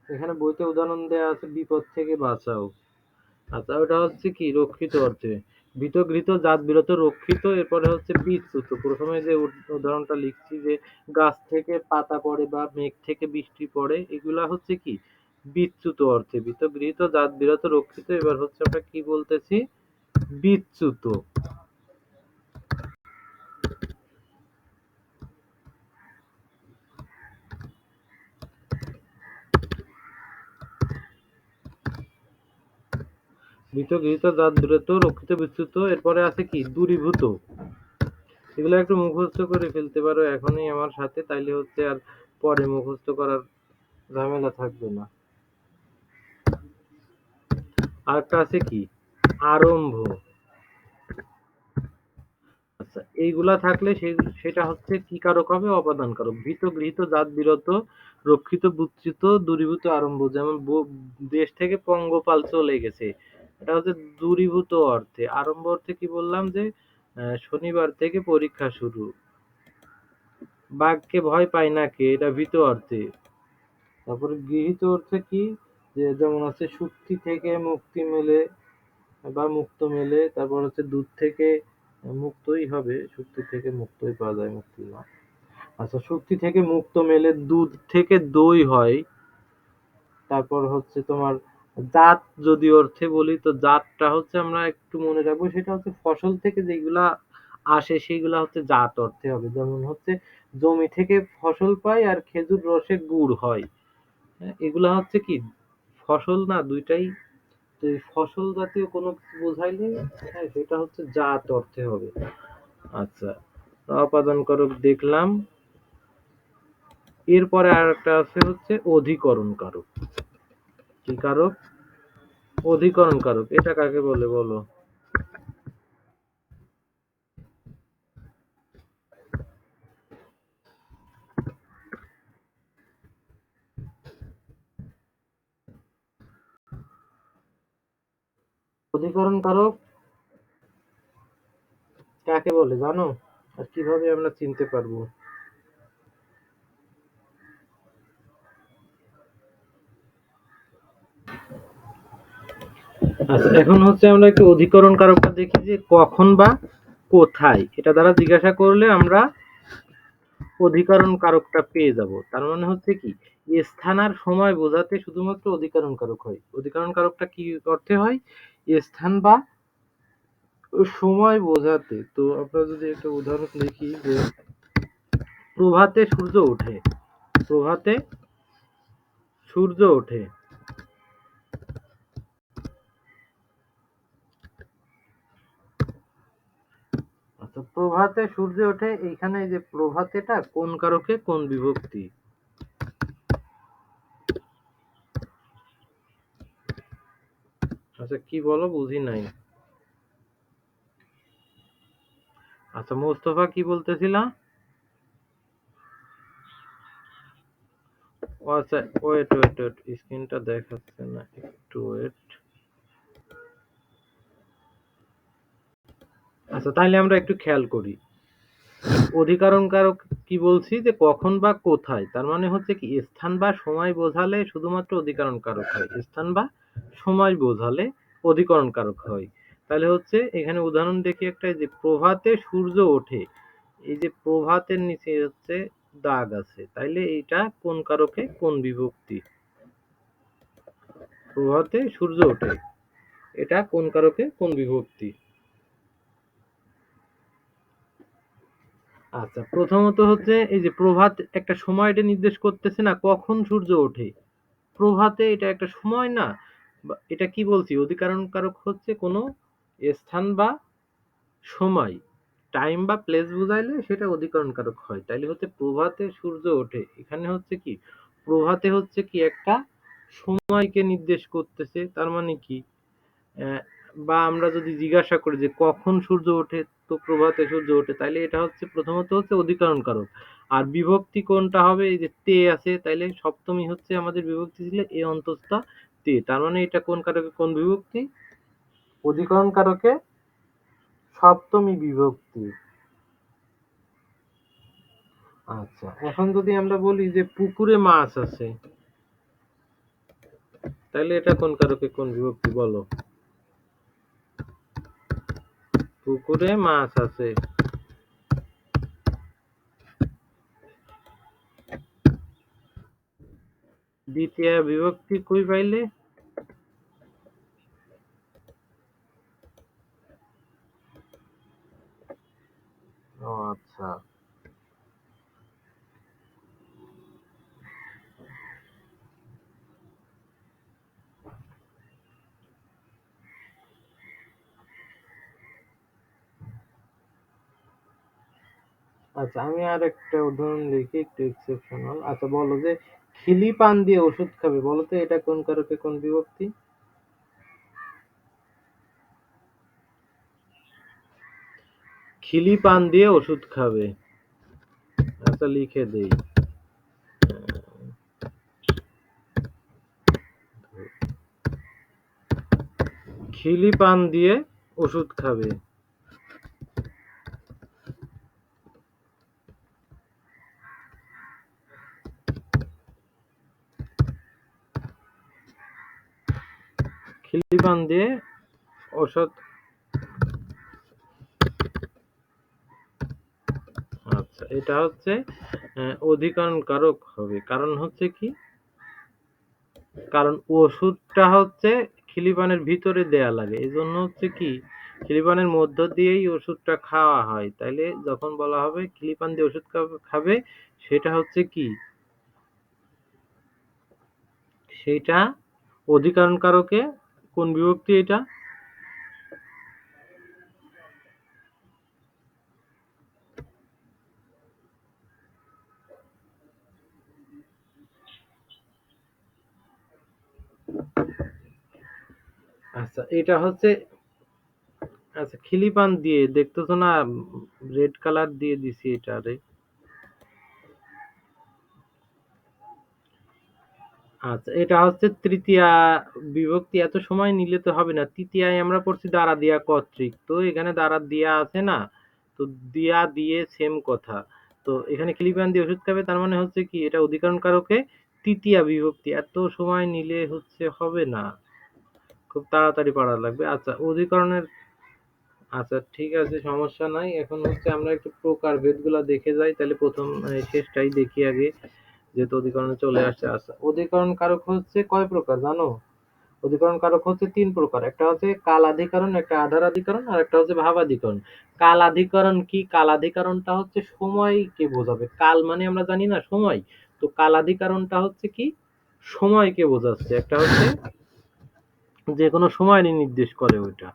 Speaker 1: এখানে বইতে উদাহরণ দেয়া আছে বিপদ থেকে বাঁচাও। আচ্ছা, ওটা হচ্ছে কি রক্ষিত অর্থে। ভীত গৃহীত জাত বিরত রক্ষিত। এরপরে হচ্ছে বিচ্যুত। প্রথমে যে উদাহরণটা লিখছি যে গাছ থেকে পাতা পড়ে বা মেঘ থেকে বৃষ্টি পড়ে, এগুলা হচ্ছে কি বিচ্যুত অর্থে। ভীত গৃহীত জাত বিরত রক্ষিত। এবার হচ্ছে আমরা কি বলতেছি বিচ্যুত। ভীত গৃহীত জাত বিরত রক্ষিত বিচ্যুত। এরপরে আছে কি দূরীভূত। এগুলো একটু মুখস্থ করে ফেলতে পারো এখনই আমার সাথে, তাইলে হচ্ছে আর পরে মুখস্থ করার ঝামেলা থাকবে না। আরেকটা আছে কি আরম্ভ। আচ্ছা, এইগুলা থাকলে সেটা হচ্ছে কি কারক হবে? অপাদান কারক। ভীত গৃহীত জাত বিরত রক্ষিত বুচ্চিত দূরীভূত আরম্ভ। যেমন দেশ থেকে পঙ্গপাল চলে গেছে, এটা হচ্ছে দূরীভূত অর্থে। আরম্ভ অর্থে কি বললাম যে শনিবার থেকে পরীক্ষা শুরু। বাঘকে ভয় পায় না কে, এটা ভীত অর্থে। তারপরে গৃহীত অর্থে কি, যে যেমন আছে সুক্তি থেকে মুক্তি মেলে বা মুক্ত মেলে। তারপর হচ্ছে দুধ থেকে মুক্তই হবে, সুক্তি থেকে মুক্তই পাওয়া যায়, মুক্তি না। আচ্ছা, সুক্তি থেকে মুক্ত মেলে, দুধ থেকে দই হয়। তারপর হচ্ছে তোমার জাত যদি অর্থে বলি তো জাতটা হচ্ছে আমরা একটু মনে রাখবো সেটা হচ্ছে ফসল থেকে যেগুলা আসে সেগুলা হচ্ছে জাত অর্থে হবে। যেমন হচ্ছে জমি থেকে ফসল পাই আর খেজুর রসে গুড় হয়। হ্যাঁ, এগুলা হচ্ছে কি ফসল না দুইটাই। তো এই ফসল জাতীয় কোনো কিছু বোঝাইলে হ্যাঁ সেটা হচ্ছে জাত অর্থে হবে। আচ্ছা, অপাদান কারক দেখলাম। এরপরে আর একটা আছে হচ্ছে অধিকরণ কারক। কি কারক? অধিকরণ কারক। এটা কাকে বলে বলো? অধিকরণ কারক কাকে বলে জানো? আর কিভাবে আমরা চিনতে পারবো? আচ্ছা, এখন হচ্ছে আমরা একটু অধিকরণ কারকটা দেখি যে কখন বা কোথায়। এটা দ্বারা জিজ্ঞাসা করলে আমরা অধিকরণ কারকটা পেয়ে যাব। তার মানে হচ্ছে কি স্থান আর সময় বোঝাতে শুধুমাত্র অধিকরণ কারক হয়। অধিকরণ কারকটা কি অর্থে হয়? স্থান বা সময় বোঝাতে। তো আমরা যদি একটা উদাহরণ দেখি যে প্রভাতে সূর্য ওঠে। প্রভাতে সূর্য ওঠে। আচ্ছা, প্রভাতে সূর্য ওঠে, এইখানে এই যে প্রভাতেটা কোন কারকে কোন বিভক্তি? আচ্ছা কি বলো, বুঝি নাই। আচ্ছা মোস্তফা কি বলতেছিলা? ও আচ্ছা, ওয়েট ওয়েট ওয়েট, স্ক্রিনটা দেখাচ্ছে না, একটু ওয়েট। আচ্ছা তাহলে আমরা একটু খেয়াল করি। অধিকরণ কারক কি বলছি যে কখন বা কোথায়, তার মানে হচ্ছে কি স্থান বা সময় বোঝালে শুধুমাত্র অধিকরণ কারক হয়। স্থান বা সময় বোঝালে অধিকরণ কারক হয়। তাহলে হচ্ছে এখানে উদাহরণ দেখি একটা, এই যে প্রভাতে সূর্য ওঠে। এই যে প্রভাতের নিচে হচ্ছে দাগ আছে, তাইলে এইটা কোন কারকে কোন বিভক্তি? প্রভাতে সূর্য ওঠে, এটা কোন কারকে কোন বিভক্তি? আচ্ছা প্রথমত হচ্ছে এই যে প্রভাত একটা সময় এটা নির্দেশ করতেছে না কখন সূর্য ওঠে। প্রভাতে এটা একটা সময় না। এটা কি বলছি, অধিকরণ কারক হচ্ছে কোনো স্থান বা সময়, টাইম বা প্লেস বুঝাইলে সেটা অধিকরণ কারক হয়। তাইলে হচ্ছে প্রভাতে সূর্য ওঠে, এখানে হচ্ছে কি প্রভাতে হচ্ছে কি একটা সময়কে নির্দেশ করতেছে। তার মানে কি আহ, বা আমরা যদি জিজ্ঞাসা করি যে কখন সূর্য ওঠে, তো প্রভাতে সূর্য ওঠে, তাইলে এটা হচ্ছে প্রথমত হচ্ছে অধিকরণ কারক। আর বিভক্তি কোনটা হবে, এই যে তে আছে, তাইলে সপ্তমী হচ্ছে আমাদের বিভক্তি ছিল এ অন্তস্থ তে, তার মানে এটা কোন কারকে কোন বিভক্তি? অধিকরণ কারকে সপ্তমী বিভক্তি। আচ্ছা এখন যদি আমরা বলি যে পুকুরে মাছ আছে, তাহলে এটা কোন কারকে কোন বিভক্তি বলো? পুকুরে মাছ আছে, দ্বিতীয় বিভক্তি কই পাইলে? ও আচ্ছা। আচ্ছা আমি আর একটা উদাহরণ দেখি একটু এক্সেপশনাল। আচ্ছা বলো যে খিলি পান দিয়ে ওষুধ খাবে, বলো তো এটা কোন কারকে কোন বিভক্তি? খিলি পান দিয়ে ওষুধ খাবে। আচ্ছা লিখে দেই। খিলি পান দিয়ে ওষুধ খাবে। খিলি পান দিয়ে ওষুধ। আচ্ছা এটা হচ্ছে অধিকরণ কারক হবে, কারণ হচ্ছে কি কারণ ওষুধটা হচ্ছে খিলিপানের ভিতরে দেয়া লাগে, এই জন্য হচ্ছে কি খিলিপানের মধ্য দিয়েই ওষুধটা খাওয়া হয়, তাইলে যখন বলা হবে খিলিপান দিয়ে ওষুধ খাবে সেটা হচ্ছে কি, সেটা অধিকরণ কারকে কোন বিভক্তি এটা? আচ্ছা এটা হচ্ছে, আচ্ছা খিলিপান দিয়ে দেখতেছো না, রেড কালার দিয়ে দিছি এটারে। আচ্ছা এটা হচ্ছে তৃতীয়া বিভক্তি, এত সময় নিলে তো হবে না, তৃতীয়ায় আমরা পড়ছি দ্বারা দিয়া কর্তৃক, তো এখানে দ্বারা দিয়া আছে না, তো দিয়া দিয়ে সেম কথা, তো এখানে খিলিপান দিয়ে ওষুধ খাবে তার মানে হচ্ছে কি এটা অধিকরণ কারকে তৃতীয়া বিভক্তি, এত সময় নিলে হচ্ছে হবে না, খুব তাড়াতাড়ি পড়া লাগবে। আচ্ছা অধিকরণের, আচ্ছা ঠিক আছে সমস্যা নাই, এখন হচ্ছে আমরা একটু প্রকারভেদ গুলা দেখে যাই, তাহলে প্রথম শেষটাই দেখি আগে, যেহেতু অধিকরণে চলে আসছে। আচ্ছা অধিকরণ কারক হচ্ছে কয় প্রকার জানো? অধিকরণ কারক হচ্ছে তিন প্রকার, একটা হচ্ছে কালাধিকরণ, একটা আধারাধিকরণ, আর একটা হচ্ছে ভাবাধিকরণ। কালাধিকরণ কি? কালাধিকরণটা হচ্ছে সময়কে বোঝাবে, কাল মানে আমরা জানি না সময়, তো কালাধিকরণটা হচ্ছে কি সময়কে বোঝাচ্ছে, একটা হচ্ছে যে কোনো সময় নির্দেশ করে ওইটা।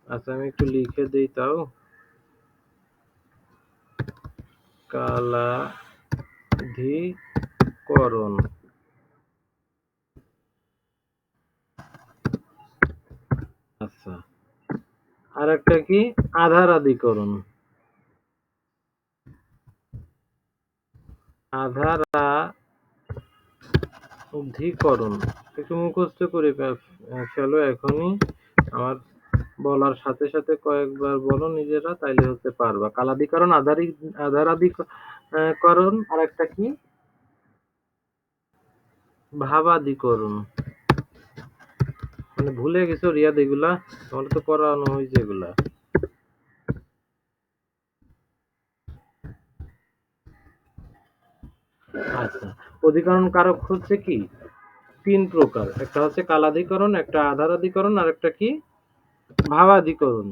Speaker 1: আচ্ছা আমি একটু লিখে দিই তাও, কালাধিকরণ। আচ্ছা আর একটা কি? আধারাধিকরণ। আধারাধিকরণ একটু মুখস্থ করে ফেলো এখনই, আমার বলার সাথে সাথে কয়েকবার বলো নিজেরা, তাইলে হচ্ছে পারবা। কালাধিকরণ, আধারাধিকরণ, আর একটা কি? ভাবাধিকরণ। মানে ভুলে গেছো রিয়াদ এগুলা, তোমার তো পড়ানো হয়েছে এগুলা। আচ্ছা অধিকরণ কারক হচ্ছে কি তিন প্রকার, একটা হচ্ছে কালাধিকরণ, একটা আধারাধিকরণ, আর একটা কি ভাবাধিকরণ।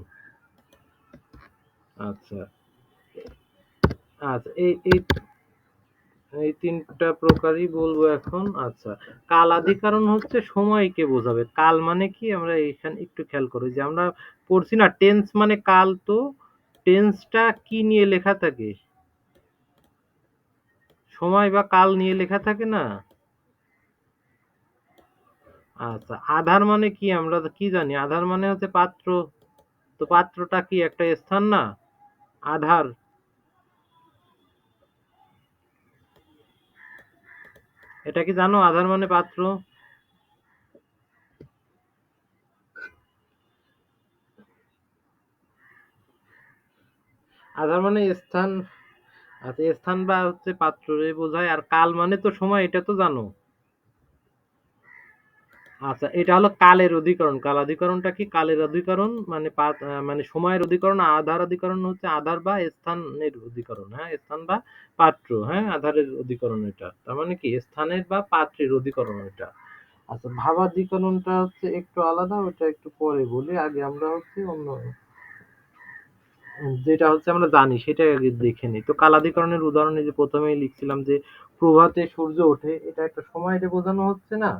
Speaker 1: আচ্ছা আচ্ছা এই এই তিনটা প্রকারই বলবো এখন। আচ্ছা কালাধিকরণ হচ্ছে সময়কে বোঝাবে, কাল মানে কি আমরা এখানে একটু খেয়াল করি যে আমরা পড়ছি না টেন্স মানে কাল, তো টেন্সটা কি নিয়ে লেখা থাকে? সময় বা কাল নিয়ে লেখা থাকে না। আচ্ছা আধার মানে কি আমরা কি জানি? আধার মানে হচ্ছে পাত্র, তো পাত্রটা কি একটা স্থান না? আধার, এটা কি জানো আধার মানে পাত্র? আধার মানে স্থান। আচ্ছা স্থান বা হচ্ছে পাত্ররে বোঝায়, আর কাল মানে তো সময়, এটা তো জানো। আচ্ছা এটা হলো কালের অধিকরণ, কালাধিকরণটা কি কালের অধিকরণ মানে মানে সময়ের অধিকরণ, আধার অধিকরণ হচ্ছে আধার বা স্থানের অধিকরণ, হ্যাঁ স্থান বা পাত্র, হ্যাঁ আধারের অধিকরণ এটা, তার মানে কি স্থানের বা পাত্রের অধিকরণ এটা। আচ্ছা ভাবাধিকরণটা হচ্ছে একটু আলাদা, ওটা একটু পরে বলি, আগে আমরা হচ্ছে অন্য যেটা হচ্ছে আমরা জানি সেটা আগে দেখে নিই। তো কালাধিকরণের উদাহরণ এই যে প্রথমেই লিখছিলাম যে প্রভাতে সূর্য ওঠে, এটা একটা সময়কে বোঝানো হচ্ছে না।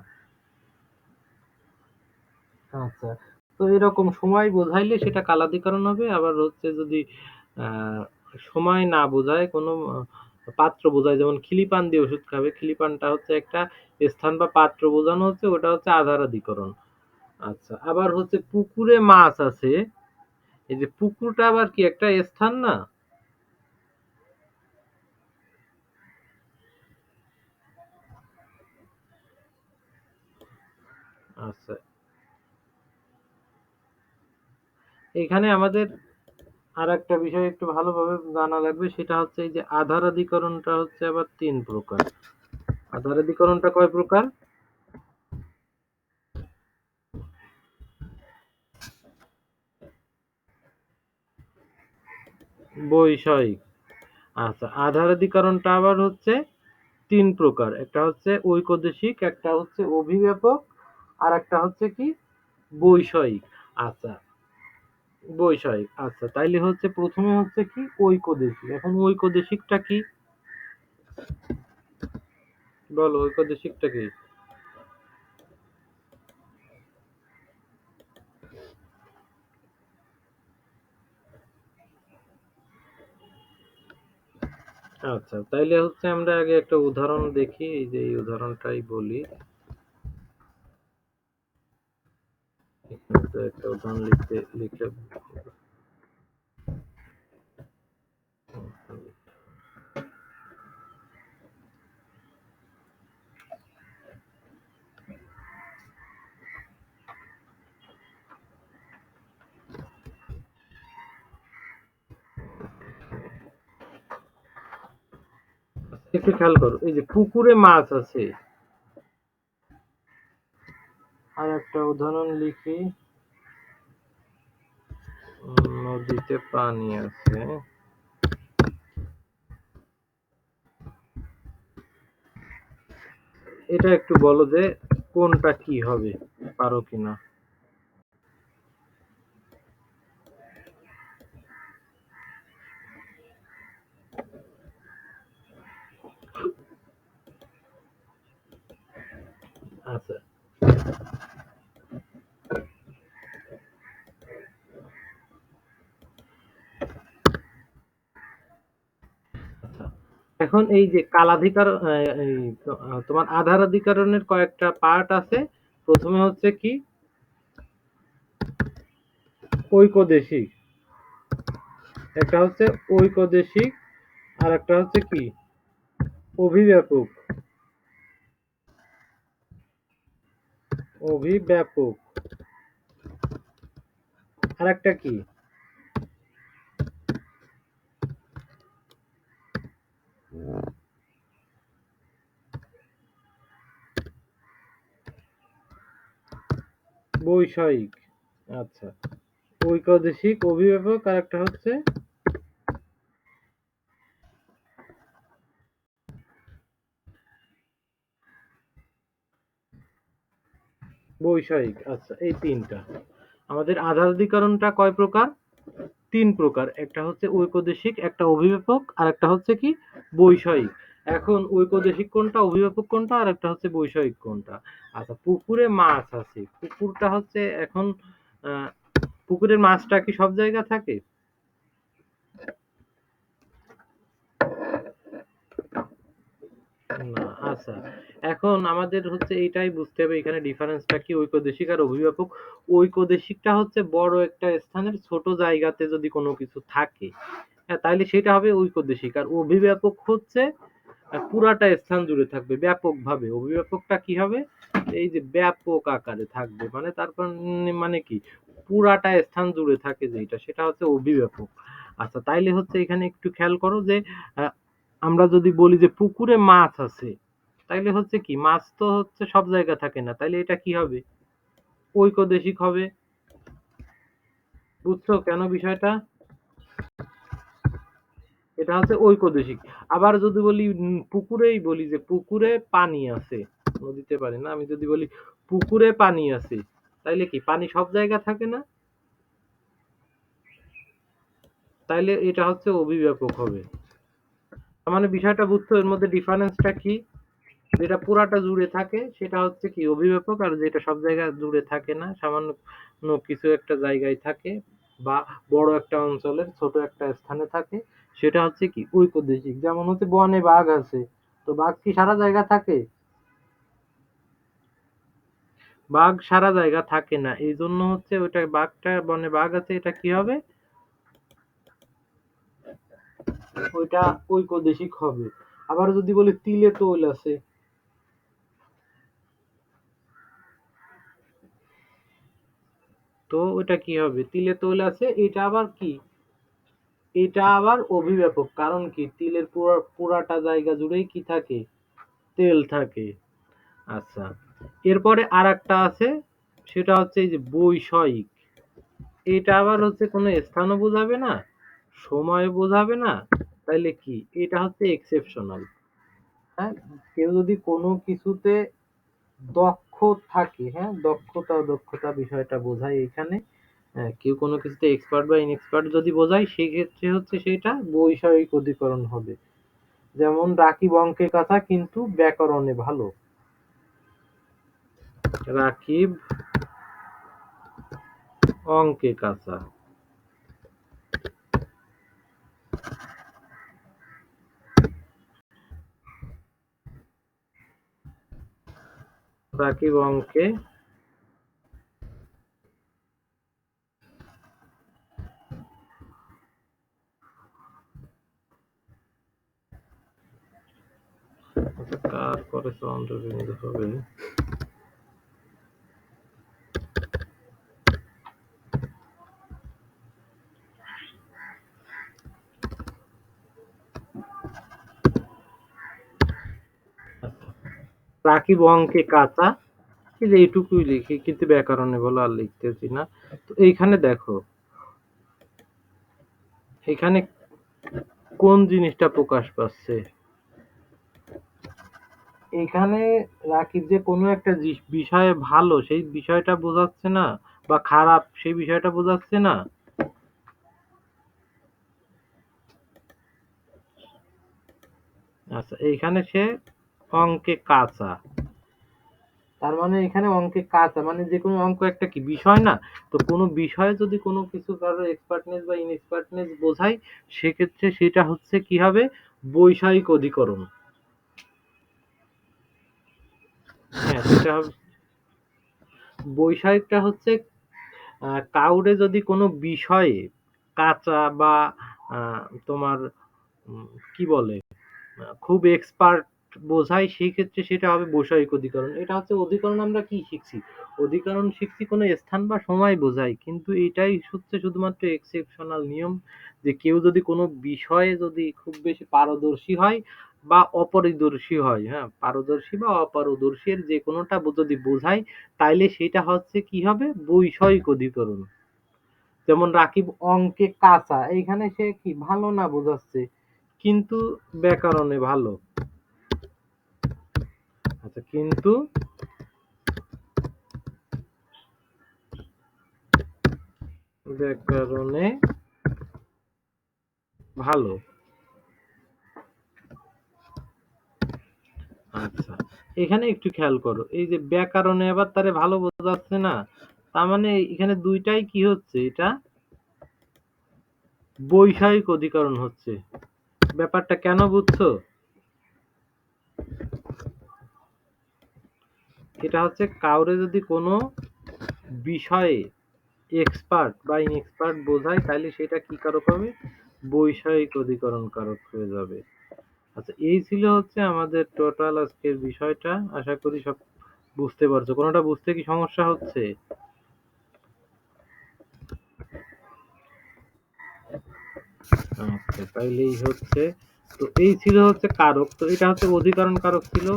Speaker 1: আচ্ছা তো এরকম সময় বোঝাইলে সেটা কালাধিকরণ হবে, আবার হচ্ছে যদি আহ, সময় না বোঝায় কোনো পাত্র বোঝায়, যেমন খিলিপান দিয়ে ওষুধ খাবে, খিলিপানটা হচ্ছে একটা স্থান বা পাত্র বোঝানো হচ্ছে, ওটা হচ্ছে আধারাধিকরণ। আচ্ছা আবার হচ্ছে পুকুরে মাছ আছে, এই যে পুকুরটা আবার কি একটা স্থান না? আচ্ছা এখানে আমাদের আর একটা বিষয় একটু ভালোভাবে জানা লাগবে, সেটা হচ্ছে এই যে আধারাধিকরণটা হচ্ছে আবার তিন প্রকার। আধারাধিকরণটা কয় প্রকার? বৈষয়িক। আচ্ছা আধারাধিকরণটা আবার হচ্ছে তিন প্রকার, একটা হচ্ছে ঐকদেশিক, একটা হচ্ছে অভিব্যাপক, আর একটা হচ্ছে কি বৈষয়িক। আচ্ছা, বৈষয়িক। আচ্ছা, তাইলে হচ্ছে প্রথমে হচ্ছে কি ঐকদেশিক। এখন ঐকদেশিকটা কি বলো, ঐকদেশিকটা কি? আচ্ছা, তাইলে হচ্ছে আমরা আগে একটা উদাহরণ দেখি, এই যে এই উদাহরণটাই বলি। এখানে তো একটা উদাহরণ লিখলে একটু খেয়াল করো, এই যে পুকুরে মাছ আছে, আর একটা উদাহরণ লিখি, নদীতে পানি আছে। এটা একটু বলো যে কোনটা কি হবে, পারো কিনা। আচ্ছা, আচ্ছা, এখন এই যে কালাধিকার, এই তোমার আধার অধিকরণের কয়েকটা পার্ট আছে। প্রথমে হচ্ছে কি ঐকদেশিক, একটা হচ্ছে ঐকদেশিক, আর একটা হচ্ছে কি অভিব্যাপক। অভিব্যাপক, আর একটা কি বৈষয়িক। আচ্ছা, ঐকদেশিক, অভিব্যাপক, আর একটা হচ্ছে বৈষয়িক। আচ্ছা, এই তিনটা। আমাদের আধার অধিকরণটা কয় প্রকার? তিন প্রকার, একটা হচ্ছে ঐকদেশিক, একটা অভিব্যাপক, আর একটা হচ্ছে কি বৈষয়িক। এখন ঐকদেশিক কোনটা, অভিব্যাপক কোনটা, আর একটা হচ্ছে বৈষয়িক কোনটা? আচ্ছা, পুকুরে মাছ আছে, পুকুরটা হচ্ছে এখন আহ, পুকুরের মাছটা কি সব জায়গা থাকে? না। আচ্ছা, এখন আমাদের হচ্ছে এইটাই বুঝতে হবে এখানে ডিফারেন্সটা কি ঐকদেশিক আর অভিব্যাপক। ঐকদেশিকটা হচ্ছে বড় একটা স্থানের ছোট জায়গাতে যদি কোনো কিছু থাকে, হ্যাঁ, তাইলে সেটা হবে ঐকদেশিক। আর অভিব্যাপক হচ্ছে পুরাটা স্থান জুড়ে থাকবে ব্যাপকভাবে। অভিব্যাপকটা কি হবে? এই যে ব্যাপক আকারে থাকবে, মানে তারপর মানে কি পুরাটা স্থান জুড়ে থাকে যেটা, সেটা হচ্ছে অভিব্যাপক। আচ্ছা, তাইলে হচ্ছে এখানে একটু খেয়াল করো যে আহ, আমরা যদি বলি যে পুকুরে মাছ আছে, তাইলে হচ্ছে কি মাছ তো হচ্ছে সব জায়গা থাকে না, তাইলে এটা কি হবে? ঐকদেশিক হবে। বুঝছো কেন বিষয়টা? এটা হচ্ছে ঐকদেশিক। আবার যদি বলি পুকুরেই বলি যে পুকুরে পানি আছে, নদীতে পানি না, আমি যদি বলি পুকুরে পানি আছে, তাইলে কি পানি সব জায়গা থাকে না? তাইলে এটা হচ্ছে অভিব্যাপক হবে। তার মানে বিষয়টা বুঝছো এর মধ্যে ডিফারেন্সটা কি? যেটা পুরাটা জুড়ে থাকে সেটা হচ্ছে কি অভিব্যাপক, আর যেটা সব জায়গায় জুড়ে থাকে না, সামান্য কিছু একটা জায়গায় থাকে বা বড় একটা অঞ্চলের ছোট একটা স্থানে থাকে, সেটা হচ্ছে কি ঐকদেশিক। যেমন হচ্ছে বনে বাঘ আছে, তো বাঘ কি সারা জায়গা থাকে? বাঘ সারা জায়গা থাকে না, এই জন্য হচ্ছে ওইটা বাঘটা, বনে বাঘ আছে, এটা কি হবে? ওইটা ঐকদেশিক হবে। আবার যদি বলি তিলে তৈল আছে, তো ওটা কি হবে? তিলে তৈল আছে, এটা আবার কি, এটা আবার অভিব্যাপক। কারণ কি তিলের পুরাটা জায়গা জুড়েই কি থাকে? তেল থাকে। আচ্ছা, এরপরে আর একটা আছে, সেটা হচ্ছে এই যে বৈষয়িক। এটা আবার হচ্ছে কোনো স্থানও বোঝাবে না, সময় বোঝাবে না, তাইলে কি এটা হচ্ছে এক্সেপশনাল। হ্যাঁ, কেউ যদি কোনো কিছুতে দক্ষ থাকে, হ্যাঁ, দক্ষতা বিষয়টা বোঝায় এখানে। হ্যাঁ, কেউ কোনো কিছুতে এক্সপার্ট বা ইনএক্সপার্ট যদি বোঝায় সেক্ষেত্রে হচ্ছে সেটা বৈষয়িক অধিকরণ হবে। যেমন রাকিব অঙ্কে কাঁচা কিন্তু ব্যাকরণে ভালো। রাকিব অঙ্কে কাঁচা। রাকিব অঙ্কে কার পরে চন্দ্রবিন্দু হবে? রাকিব অঙ্কে কাঁচা, এই যে এইটুকুই লিখি, কিন্তু ব্যাকরণে বলো আর লিখতেছি না। তো এইখানে দেখো, এখানে কোন জিনিসটা প্রকাশ পাচ্ছে? এখানে রাকিব যে কোনো একটা বিষয়ে ভালো সেই বিষয়টা বোঝাচ্ছে না, বা খারাপ সেই বিষয়টা বোঝাচ্ছে না। আচ্ছা, এইখানে সে অঙ্কে কাঁচা, তার মানে এখানে অঙ্কে কাঁচা মানে যে কোনো অঙ্ক একটা কি বিষয় না? তো কোনো বিষয়ে যদি কোনো কিছু কারো এক্সপার্টনেস বা ইনএক্সপার্টনেস বোঝায়, সেক্ষেত্রে সেটা হচ্ছে কি হবে? বৈষয়িক অধিকরণ। হ্যাঁ, সেটা হবে বৈষয়িকটা হচ্ছে কাউরে যদি কোনো বিষয়ে কাঁচা বা তোমার কি বলে খুব এক্সপার্ট বোঝায়, সেই ক্ষেত্রে সেটা হবে বৈষয়িক অধিকরণ। এটা হচ্ছে অধিকরণ, আমরা কি শিখছি? অধিকরণ শিখছি কোনো স্থান বা সময় বোঝায়, কিন্তু এটাই হচ্ছে শুধুমাত্র এক্সেপশনাল নিয়ম, যে কেউ যদি কোনো বিষয়ে যদি খুব বেশি পারদর্শী হয় বা অপারদর্শী হয়, হ্যাঁ, পারদর্শী বা অপারদর্শী এর যে কোনোটা যদি বোঝায়, তাইলে সেটা হচ্ছে কি হবে? বৈষয়িক অধিকরণ। যেমন রাকিব অঙ্কে কাঁচা, এইখানে সে কি ভালো না বোঝাচ্ছে, কিন্তু ব্যাকরণে ভালো। আচ্ছা, কিন্তু ব্যাকরণে ভালো। আচ্ছা, এখানে একটু খেয়াল করো, এই যে ব্যাকরণে আবার তারে ভালো বোঝাচ্ছে না, তার মানে এখানে দুইটাই কি হচ্ছে? এটা বৈষয়িক অধিকরণ হচ্ছে। ব্যাপারটা কেন বুঝছো? এটা হচ্ছে কাউরে যদি কোনো বিষয়ে এক্সপার্ট বা ইনএক্সপার্ট বোঝায়, তাহলে সেটা কি কারক হবে? বৈষয়িক অধিকরণ কারক হয়ে যাবে। আচ্ছা, এই ছিল হচ্ছে আমাদের টোটাল আজকের বিষয়টা। আশা করি সব বুঝতে পারছো। কোনোটা বুঝতে কি সমস্যা হচ্ছে? আচ্ছা, তাইলেই হচ্ছে, তো এই ছিল হচ্ছে কারক। তো এটা হচ্ছে অধিকরণ কারক ছিল।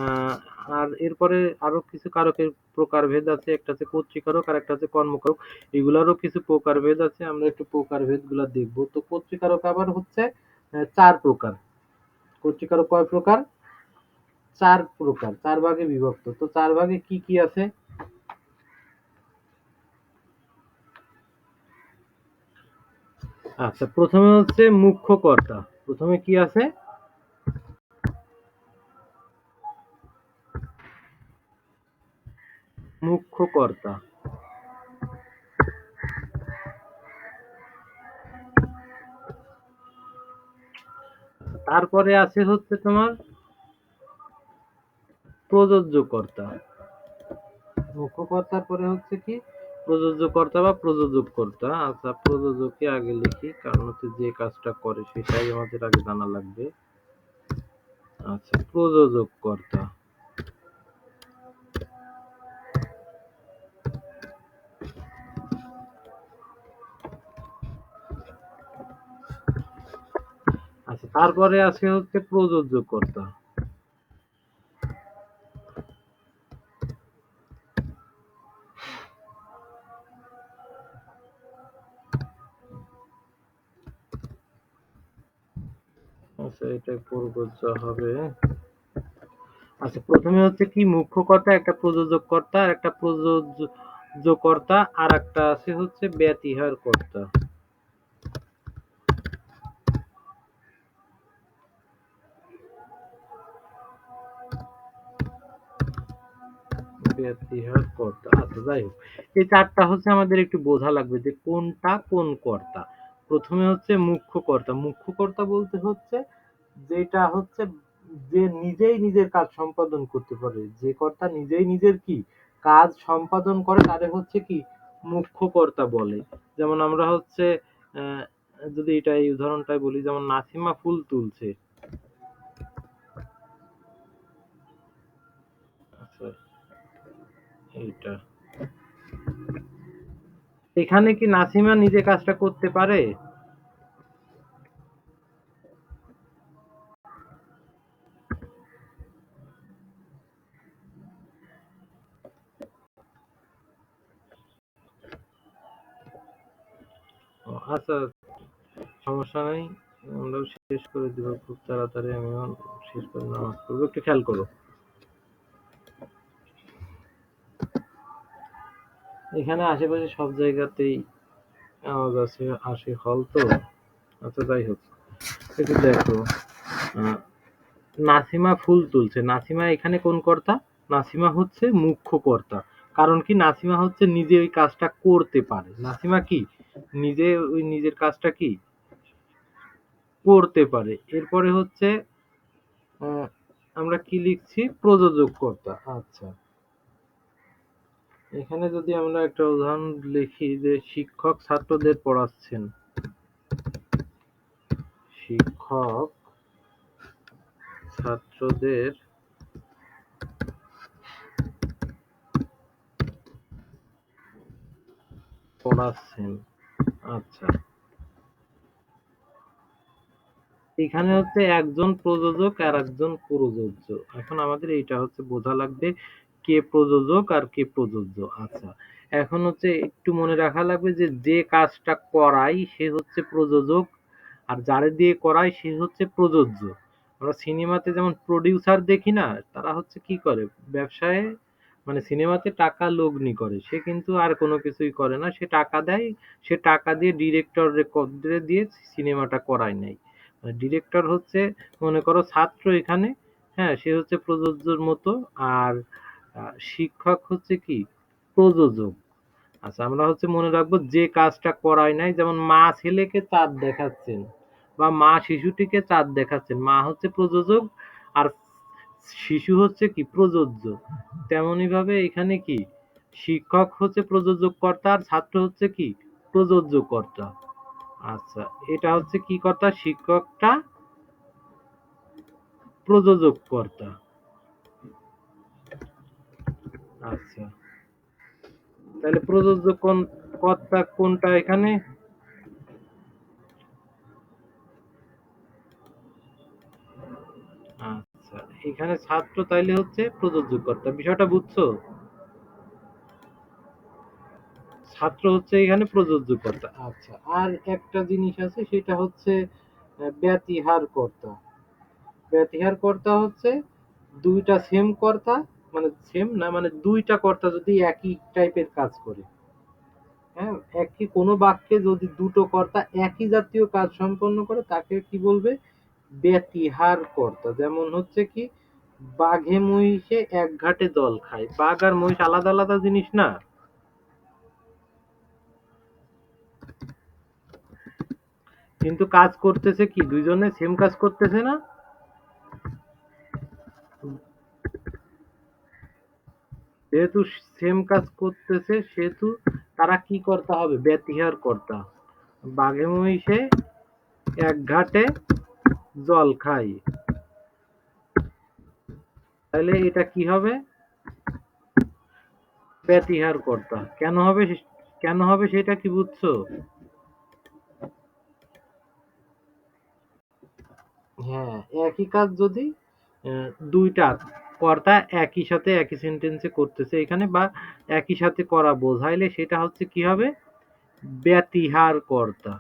Speaker 1: আহ, আর এরপরে আরো কিছু কারকের প্রকারভেদ আছে, একটা হচ্ছে কর্তৃকারক আর একটা হচ্ছে কর্মকারক। এগুলারও কিছু প্রকারভেদ আছে, আমরা একটু প্রকারভেদ গুলা দেখবো। তো কর্তৃকারক আবার হচ্ছে 4 প্রকার। কর্তৃকারক কয় প্রকার? 4 প্রকার, 4 ভাগে বিভক্ত। তো 4 ভাগে কি কি আছে? আচ্ছা, প্রথমে হচ্ছে মুখ্য কর্তা। প্রথমে কি আছে? মুখ্য কর্তা। তারপরে আছে হচ্ছে তোমার প্রযোজ্য কর্তা। মুখ্য কর্তার পরে হচ্ছে কি? প্রযোজ্য কর্তা বা প্রযোজক কর্তা। আচ্ছা, প্রযোজককে আগে লিখি, কারণ হচ্ছে যে কাজটা করে সেটাই আমাদের আগে জানা লাগবে। আচ্ছা, প্রযোজক কর্তা। আচ্ছা, তারপরে আছে হচ্ছে প্রযোজ্য কর্তা। আচ্ছা, এটা প্রযোজ্য হবে। আচ্ছা, প্রথমে হচ্ছে কি মুখ্য কর্তা, একটা প্রযোজক কর্তা, আর একটা প্রযোজ্যকর্তা, আর একটা আছে হচ্ছে ব্যতিহার কর্তা। ব্যতিহার কর্তা, আচ্ছা যাই হোক, এই চারটা হচ্ছে আমাদের একটু বোঝা লাগবে যে কোনটা কোন কর্তা। প্রথমে হচ্ছে মুখ্য কর্তা। মুখ্য কর্তা বলতে হচ্ছে যেটা হচ্ছে যে নিজেই নিজের কাজ সম্পাদন করতে পারে, যে কর্তা নিজেই নিজের কি কাজ সম্পাদন করে তারে হচ্ছে কি মুখ্য কর্তা বলে। যেমন আমরা হচ্ছে আহ, যদি এটা এই উদাহরণটাই বলি, যেমন নাসিমা ফুল তুলছে। আচ্ছা, এইটা এখানে কি নাসিমা নিজে কাজটা করতে পারে? ও, আচ্ছা, সমস্যা নাই, আমরাও শেষ করে দিব খুব তাড়াতাড়ি। আমিও শেষ করে নামাজ পড়বো, একটু খেয়াল করো। এখানে আশেপাশে সব জায়গাতেই আওয়াজ আছে, আসে হল তো। আচ্ছা যাই হোক, একটু দেখো। আহ, নাসিমা ফুল তুলছে, নাসিমা এখানে কোন কর্তা? নাসিমা হচ্ছে মুখ্য কর্তা। কারণ কি নাসিমা হচ্ছে নিজে ওই কাজটা করতে পারে, নাসিমা কি নিজে ওই নিজের কাজটা কি করতে পারে। এরপরে হচ্ছে আহ, আমরা কি লিখছি? প্রযোজক কর্তা। আচ্ছা, এখানে যদি আমরা একটা উদাহরণ লিখি যে শিক্ষক ছাত্রদের পড়াচ্ছেন, শিক্ষক ছাত্রদের পড়াচ্ছেন। আচ্ছা, এখানে হচ্ছে একজন প্রযোজক আর একজন প্রযোজ্য। এখন আমাদের এইটা হচ্ছে বোঝা লাগবে কে প্রযোজক আর কে প্রযোজ্য। আচ্ছা, এখন হচ্ছে একটু মনে রাখা লাগবে যে যে কাজটা করাই সে হচ্ছে প্রযোজক, আর যারে দিয়ে করায় সে হচ্ছে প্রযোজ্য। আমরা সিনেমাতে যেমন প্রডিউসার দেখি না, তারা হচ্ছে কি করে ব্যবসায়, মানে সিনেমাতে টাকা লগ্নি করে, সে কিন্তু আর কোনো কিছুই করে না, সে টাকা দেয়, সে টাকা দিয়ে ডিরেক্টর দিয়ে সিনেমাটা করায় নেয়। ডিরেক্টর হচ্ছে মনে করো ছাত্র এখানে, হ্যাঁ সে হচ্ছে প্রযোজ্যর মতো, আর শিক্ষক হচ্ছে কি প্রযোজক। আচ্ছা, আমরা হচ্ছে মনে রাখবো যে কাজটা করায় নাই, যেমন মা ছেলেকে চাঁদ দেখাচ্ছেন বা মা শিশুটিকে চাঁদ দেখাচ্ছেন, মা হচ্ছে প্রযোজক আর শিশু হচ্ছে কি প্রযোজ্য। তেমনি ভাবে এখানে কি শিক্ষক হচ্ছে প্রযোজক কর্তা আর ছাত্র হচ্ছে কি প্রযোজ্য কর্তা। আচ্ছা, এটা হচ্ছে কি কর্তা? শিক্ষকটা প্রযোজক কর্তা। আচ্ছা, তাহলে প্রযোজক কোন কর্তা কোনটা এখানে? আচ্ছা, এখানে ছাত্র তাইলে হচ্ছে প্রযোজক কর্তা, বিষয়টা বুঝছো? ছাত্র হচ্ছে এখানে প্রযোজ্য কর্তা। আচ্ছা, আর একটা জিনিস আছে সেটা হচ্ছে ব্যতিহার কর্তা। ব্যতিহার কর্তা হচ্ছে দুইটা সেম কর্তা, মানে সেম না, মানে দুইটা কর্তা যদি একই টাইপের কাজ করে, হ্যাঁ, একই কোনো বাক্যে যদি দুটো কর্তা একই জাতীয় কাজ সম্পন্ন করে তাকে কি বলবে? ব্যতিহার কর্তা। যেমন হচ্ছে কি বাঘে মহিষে এক ঘাটে জল খায়, বাঘ আর মহিষ আলাদা আলাদা জিনিস না, কিন্তু কাজ করতেছে কি দুইজনে সেম কাজ করতেছে না। যেহেতু সেম কাজ করতেছে সেহেতু তারা কি কর্তা হবে? ব্যতিহার কর্তা। বাঘে মহিষে এক ঘাটে জল খায়, তাহলে এটা কি হবে? ব্যতিহার কর্তা। কেন হবে? কেন হবে সেটা কি বুঝছো? হ্যাঁ, একই কাজ যদি দুইটা কর্তা একই সাথে একই সেন্টেন্সে করতেছে এখানে, বা একই সাথে করা বোঝাইলে সেটা হচ্ছে কি হবে? ব্যতিহার কর্তা।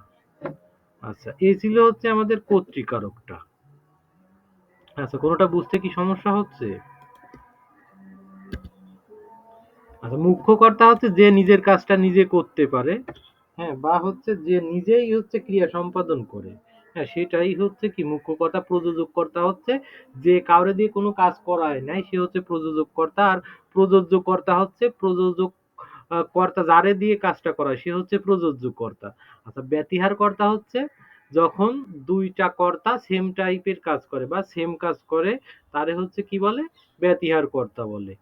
Speaker 1: আচ্ছা, এই ছিল হচ্ছে আমাদের কর্তৃকারকটা। আচ্ছা, কোনোটা বুঝতে কি সমস্যা হচ্ছে? আচ্ছা, মুখ্য কর্তা হচ্ছে যে নিজের কাজটা নিজে করতে পারে, হ্যাঁ, বা হচ্ছে যে নিজেই হচ্ছে ক্রিয়া সম্পাদন করে। হ্যাঁ, সেটাই হচ্ছে কি মুখ্য কর্তা। প্রযোজক কর্তা হচ্ছে যে কাউরে দিয়ে কোনো কাজ করায় নাই, সে হচ্ছে প্রযোজক কর্তা। আর প্রযোজ্য কর্তা হচ্ছে প্রযোজক কর্তা যারে দিয়ে কাজটা করায় সে হচ্ছে প্রযোজ্য কর্তা। আচ্ছা, ব্যতিহার কর্তা হচ্ছে যখন দুইটা কর্তা সেম টাইপের কাজ করে বা সেম কাজ করে, তারে হচ্ছে কি বলে? ব্যতিহার কর্তা বলে।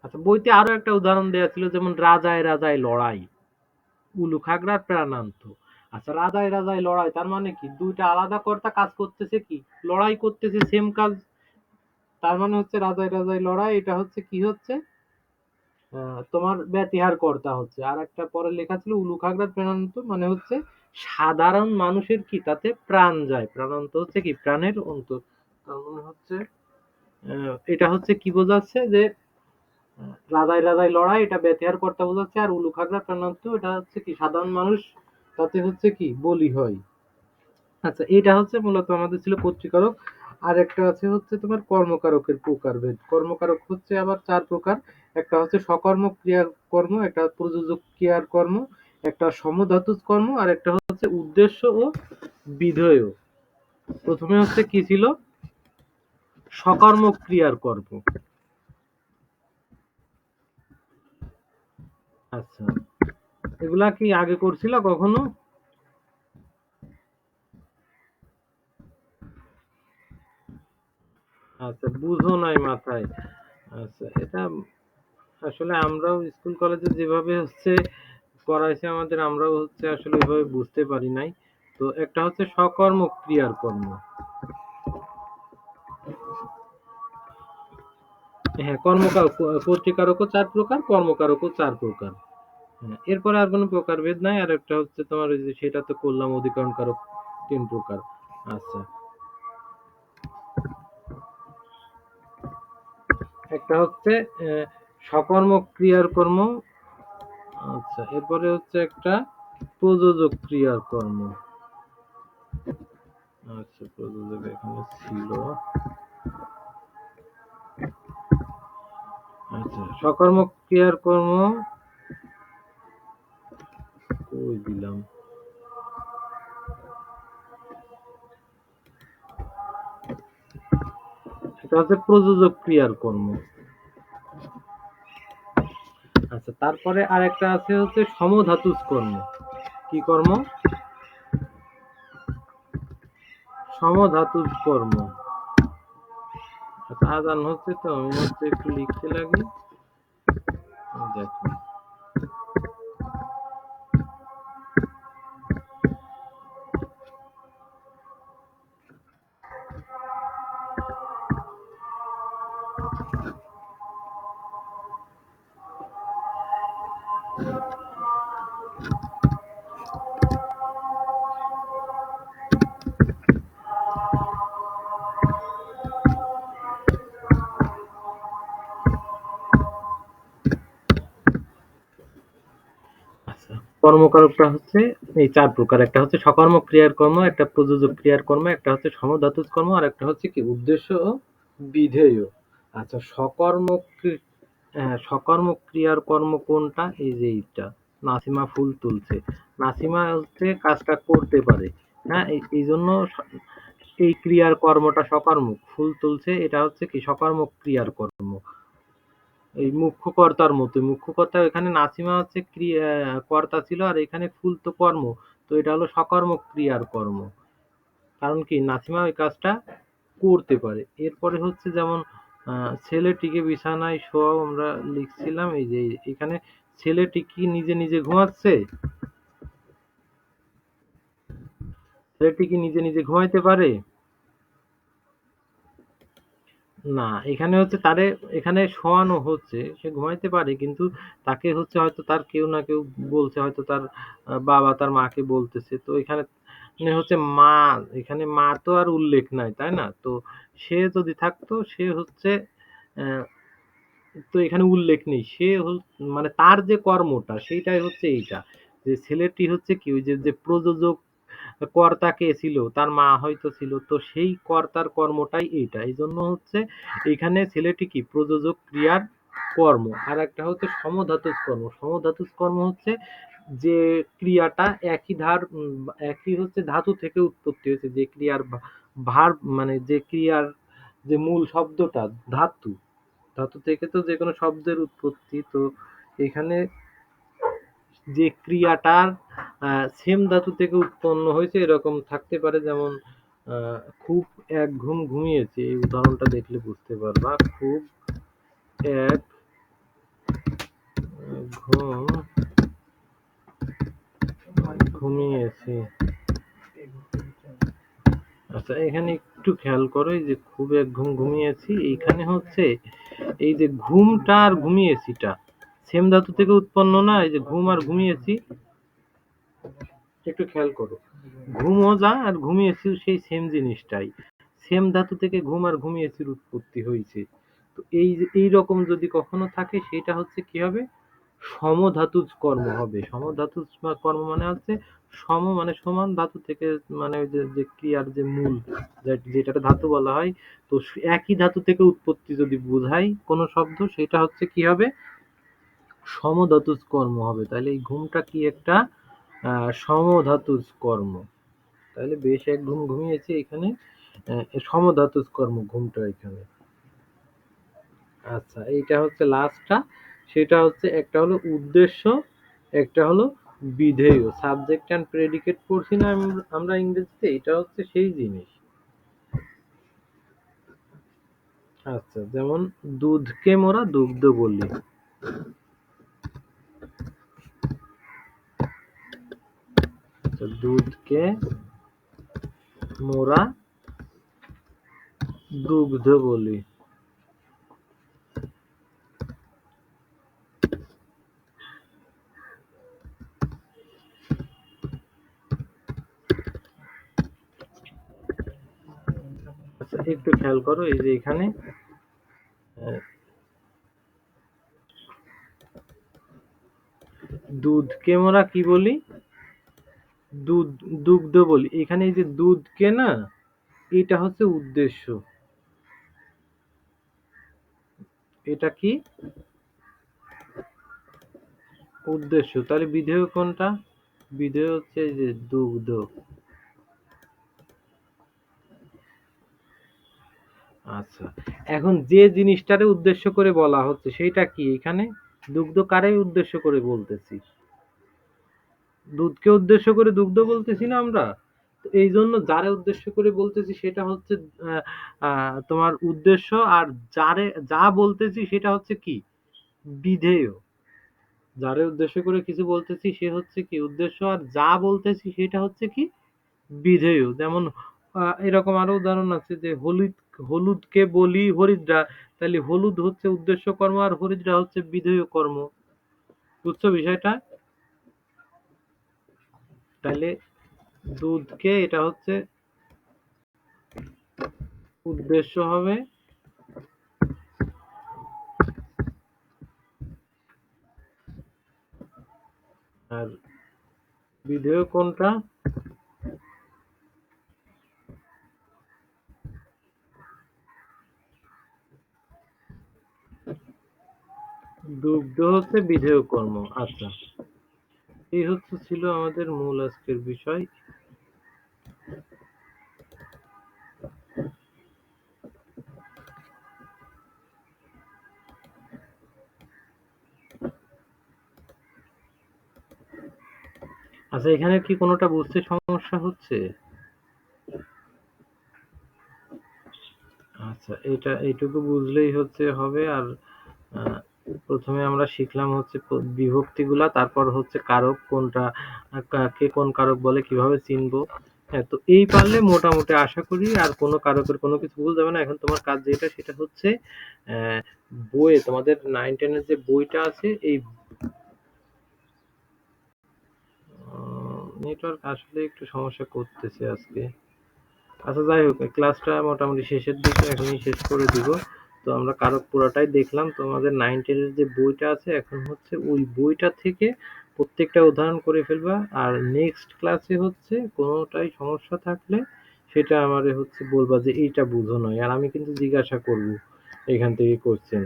Speaker 1: আচ্ছা, বইতে আরো একটা উদাহরণ দেয়া ছিল, যেমন রাজায় রাজায় লড়াই, উলু খাগড়ার প্রাণান্ত। আচ্ছা, রাজায় রাজায় লড়াই তার মানে কি? দুইটা আলাদা কর্তা কাজ করতেছে, কি লড়াই করতেছে, সেম কাজ। তার মানে হচ্ছে রাজায় রাজায় লড়াই, এটা হচ্ছে কি হচ্ছে তোমার ব্যতিহার কর্তা হচ্ছে। আর একটা পরে লেখা ছিল উলু খাগড়ার প্রাণান্ত, মানে হচ্ছে সাধারণ মানুষের কি তাতে প্রাণ যায়, প্রাণান্ত হচ্ছে কি প্রাণের অন্ত। তার মানে হচ্ছে এটা হচ্ছে কি বোঝাচ্ছে যে রাজায় রাজায় লড়াই, এটা ব্যতিহার কর্তা বোঝাচ্ছে। আর উলু খাগড়া প্রাণান্ত, এটা হচ্ছে কি সাধারণ মানুষ তাতে হচ্ছে কি বলি হয়। আচ্ছা, এটা হচ্ছে মূলত আমাদের ছিল কর্তৃকারক। আর একটা আছে হচ্ছে তোমার কর্মকারকের প্রকারভেদ। কর্মকারক হচ্ছে আবার চার প্রকার। একটা হচ্ছে সকর্ম ক্রিয়ার কর্ম, একটা প্রযোজক ক্রিয়ার কর্ম, একটা সমধাতুজ কর্ম, আর একটা হচ্ছে উদ্দেশ্য ও বিধেয়। প্রথমে হচ্ছে কি ছিল? সকর্ম ক্রিয়ার কর্ম। আচ্ছা, এগুলা কি আগে করছিল কখনো? আচ্ছা, বুঝো নাই মাথায়। আচ্ছা, এটা আসলে আমরাও স্কুল কলেজে যেভাবে হচ্ছে করাইছে আমাদের, আমরাও হচ্ছে আসলে ওইভাবে বুঝতে পারি নাই। তো একটা হচ্ছে সকর্ম ক্রিয়ার কর্ম। হ্যাঁ, কর্তৃকারকও চার প্রকার, কর্মকারকও চার প্রকার। হ্যাঁ, এরপরে আর কোনো প্রকারভেদ নাই। আর একটা হচ্ছে তোমার ওই যে সেটা তো করলাম, অধিকরণ কারক তিন প্রকার। আচ্ছা, একটা হচ্ছে সকর্ম ক্রিয়ার কর্ম। আচ্ছা, এরপরে হচ্ছে একটা প্রযোজক ক্রিয়ার কর্ম। আচ্ছা, প্রযোজক এখানে ছিল। আচ্ছা, সকর্ম ক্রিয়ার কর্ম কই দিলাম? এটা হচ্ছে প্রযোজক ক্রিয়ার কর্ম। আচ্ছা, তারপরে আরেকটা আছে হচ্ছে সমধাতুজ কর্ম। কি কর্ম? সমধাতুজ কর্ম। আচ্ছা, আজান হচ্ছে, তো আমি হচ্ছে একটু লিখতে লাগি। দেখো, আচ্ছা, কর্মকারকটা হচ্ছে এই চার প্রকার। একটা হচ্ছে সকর্ম ক্রিয়ার কর্ম, একটা প্রযোজক ক্রিয়ার কর্ম, একটা হচ্ছে সমধাতুজ কর্ম, আর একটা হচ্ছে কি উদ্দেশ্য ও বিধেয়। আচ্ছা, সকর্ম ক্রিয়ার কর্ম কোনটা? এই যে এইটা, নাসিমা ফুল তুলছে। নাসিমা হচ্ছে কাজটা করতে পারে। হ্যাঁ, এই জন্য এই ক্রিয়ার কর্মটা সকর্মক। ফুল তুলছে, এটা হচ্ছে কি সকর্মক ক্রিয়ার কর্ম। এই মুখ্য কর্তার মতো, মুখ্য কর্তা এখানে নাসিমা হচ্ছে ক্রিয়া কর্তা ছিল, আর এখানে ফুল তো কর্ম। তো এটা হলো সকর্মক ক্রিয়ার কর্ম। কারণ কি নাসিমা ওই কাজটা করতে পারে। এরপরে হচ্ছে যেমন ছেলেটিকে বিছানায় শোয়াও, আমরা লিখছিলাম এই যে এখানে ছেলেটি কি নিজে নিজে ঘুমাচ্ছে? ছেলেটি কি নিজে নিজে ঘুমাইতে পারে? না, এখানে হচ্ছে তারে এখানে শোয়ানো হচ্ছে, সে ঘুমাইতে পারে, কিন্তু তাকে হচ্ছে হয়তো তার কেউ না কেউ বলছে, হয়তো তার বাবা তার মাকে বলতেছে। তো এখানে হচ্ছে মা, এখানে মা তো আর উল্লেখ নাই, তাই না? তো সে যদি থাকতো, সে হচ্ছে আহ, তো এখানে উল্লেখ নেই। সে মানে তার যে কর্মটা সেইটাই হচ্ছে এইটা, যে ছেলেটি হচ্ছে কি ওই যে যে প্রযোজক কর্তা কে ছিল, তার মা হয়তো ছিল, তো সেই কর্তার কর্মটাই এইটা। এই জন্য হচ্ছে এখানে ছেলেটি কি প্রযোজক ক্রিয়ার কর্ম। আর একটা হচ্ছে সমধাতুজ কর্ম। সমধাতুজ কর্ম হচ্ছে যে ক্রিয়াটা একই হচ্ছে ধাতু থেকে উৎপত্তি হয়েছে, যে ক্রিয়ার ভার মানে যে ক্রিয়ার যে মূল শব্দটা ধাতু, ধাতু থেকে তো যে কোনো শব্দের উৎপত্তি। তো এখানে যে ক্রিয়াটার সেম ধাতু থেকে উৎপন্ন হয়েছে এরকম থাকতে পারে, যেমন খুব এক ঘুম ঘুমিয়েছে, এই উদাহরণটা দেখলে বুঝতে পারবা। খুব এক ঘুম ঘুমিয়েছে। আচ্ছা, এখানে একটু খেয়াল করো, এই যে খুব এক ঘুম ঘুমিয়েছি, এইখানে হচ্ছে এই যে ঘুমটা আর ঘুমিয়েছিটা সেম ধাতু থেকে উৎপন্ন না? এই যে ঘুম আর ঘুমিয়েছি, একটু খেয়াল করো, ঘুমও যা আর ঘুমিয়েছি সেই সেম জিনিসটাই, সেম ধাতু থেকে ঘুম আর ঘুমিয়েছির উৎপত্তি হয়েছে। তো এই রকম যদি কখনো থাকে সেটা হচ্ছে কি হবে, সমধাতুজ কর্ম হবে। সমধাতুজ কর্ম মানে হচ্ছে সম মানে সমান, ধাতু থেকে মানে ওই যে ক্রিয়ার যে মূল, যেটাকে ধাতু বলা হয়, তো একই ধাতু থেকে উৎপত্তি যদি বোঝাই কোনো শব্দ, সেটা হচ্ছে কি হবে, সমধাতুজ কর্ম হবে। তাহলে এই ঘুমটা কি একটা সমধাতুজ কর্ম। তাহলে বেশ এক ঘুম ঘুমিয়েছে, এখানে সমধাতুজ কর্ম ঘুমটা এখানে। আচ্ছা, এইটা হচ্ছে লাস্টটা, সেটা হচ্ছে একটা হলো উদ্দেশ্য, একটা হলো বিধেয়। সাবজেক্ট অ্যান্ড প্রেডিকেট পড়ছি না আমরা ইংরেজিতে, এটা হচ্ছে সেই জিনিস। আচ্ছা, যেমন দুধকে মোরা দুগ্ধ বলি। আচ্ছা, দুধকে মোরা দুগ্ধ বলি। আচ্ছা, একটু খেয়াল করো, এই যে এখানে দুধকে মোরা কি বলি, দুগ্ধ বলি। এখানে এই যে দুধকে না, এটা হচ্ছে উদ্দেশ্য, এটা কি উদ্দেশ্য। তাহলে বিধেয় কোনটা, বিধেয় হচ্ছে এই যে দুগ্ধ। আচ্ছা, এখন যে জিনিসটারে উদ্দেশ্য করে বলা হচ্ছে সেইটা কি, এখানে দুগ্ধ কারে উদ্দেশ্য করে বলতেছি, দুধকে উদ্দেশ্য করে দুগ্ধ বলতেছি না আমরা? তো এই জন্য যারে উদ্দেশ্য করে বলতেছি সেটা হচ্ছে তোমার উদ্দেশ্য, আর যা বলতেছি সেটা হচ্ছে কি, বিধেয়। যারে উদ্দেশ্য করে কিছু বলতেছি সে হচ্ছে কি উদ্দেশ্য, আর যা বলতেছি সেটা হচ্ছে কি বিধেয়। যেমন এরকম আরো উদাহরণ আছে যে হলুদকে বলি হরিদ্রা, তাহলে হলুদ হচ্ছে উদ্দেশ্য কর্ম আর হরিদ্রা হচ্ছে বিধেয় কর্ম। বুঝছো বিষয়টা? তাহলে দুধকে এটা হচ্ছে উদ্দেশ্য হবে, আর বিধেয় কোনটা, দুগ্ধ হচ্ছে বিধেয় কর্ম। আচ্ছা, এই হচ্ছে ছিল আমাদের মূল আজকের বিষয়। আচ্ছা, এখানে কি কোনোটা বুঝতে সমস্যা হচ্ছে? আচ্ছা, এইটুকু বুঝলেই হচ্ছে হবে। আর আহ, প্রথমে আমরা শিখলাম হচ্ছে বিভক্তিগুলা, তারপর হচ্ছে কারক কোনটা, কে কোন কারক বলে কিভাবে চিনবো। হ্যাঁ, তো এই পারলে মোটামুটি আশা করি আর কোনো কারকের কোনো কিছু ভুল যাবে না। এখন তোমার কাজ যেটা সেটা হচ্ছে বইয়ে তোমাদের 9-10 যে বইটা আছে, এই নেটওয়ার্ক আসলে একটু সমস্যা করতেছে আজকে। আচ্ছা, যাই হোক, ক্লাসটা মোটামুটি শেষের দিকে, এখনই শেষ করে দিব। তো আমরা কারক পুরাটাই দেখলাম, তোমাদের 9-10 যে বইটা আছে এখন হচ্ছে ওই বইটা থেকে প্রত্যেকটা উদাহরণ করে ফেলবা। আর নেক্সট ক্লাসে হচ্ছে কোনোটাই সমস্যা থাকলে সেটা আমারে হচ্ছে বলবা যে এইটা বুঝো নাই। আর আমি কিন্তু জিজ্ঞাসা করব এখান থেকে কোশ্চেন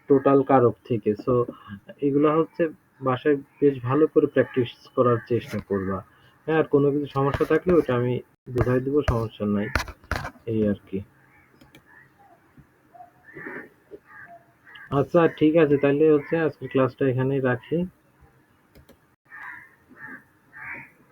Speaker 1: টোটাল কারক থেকে। সো এগুলা হচ্ছে বাসায় বেশ ভালো করে প্র্যাকটিস করার চেষ্টা করবা। হ্যাঁ, আর কোনো কিছু সমস্যা থাকলে ওটা আমি বুঝাই দিব, সমস্যা নাই। এই আর কি। আচ্ছা ঠিক আছে, তাইলে হচ্ছে আজকের ক্লাসটা এখানেই রাখি।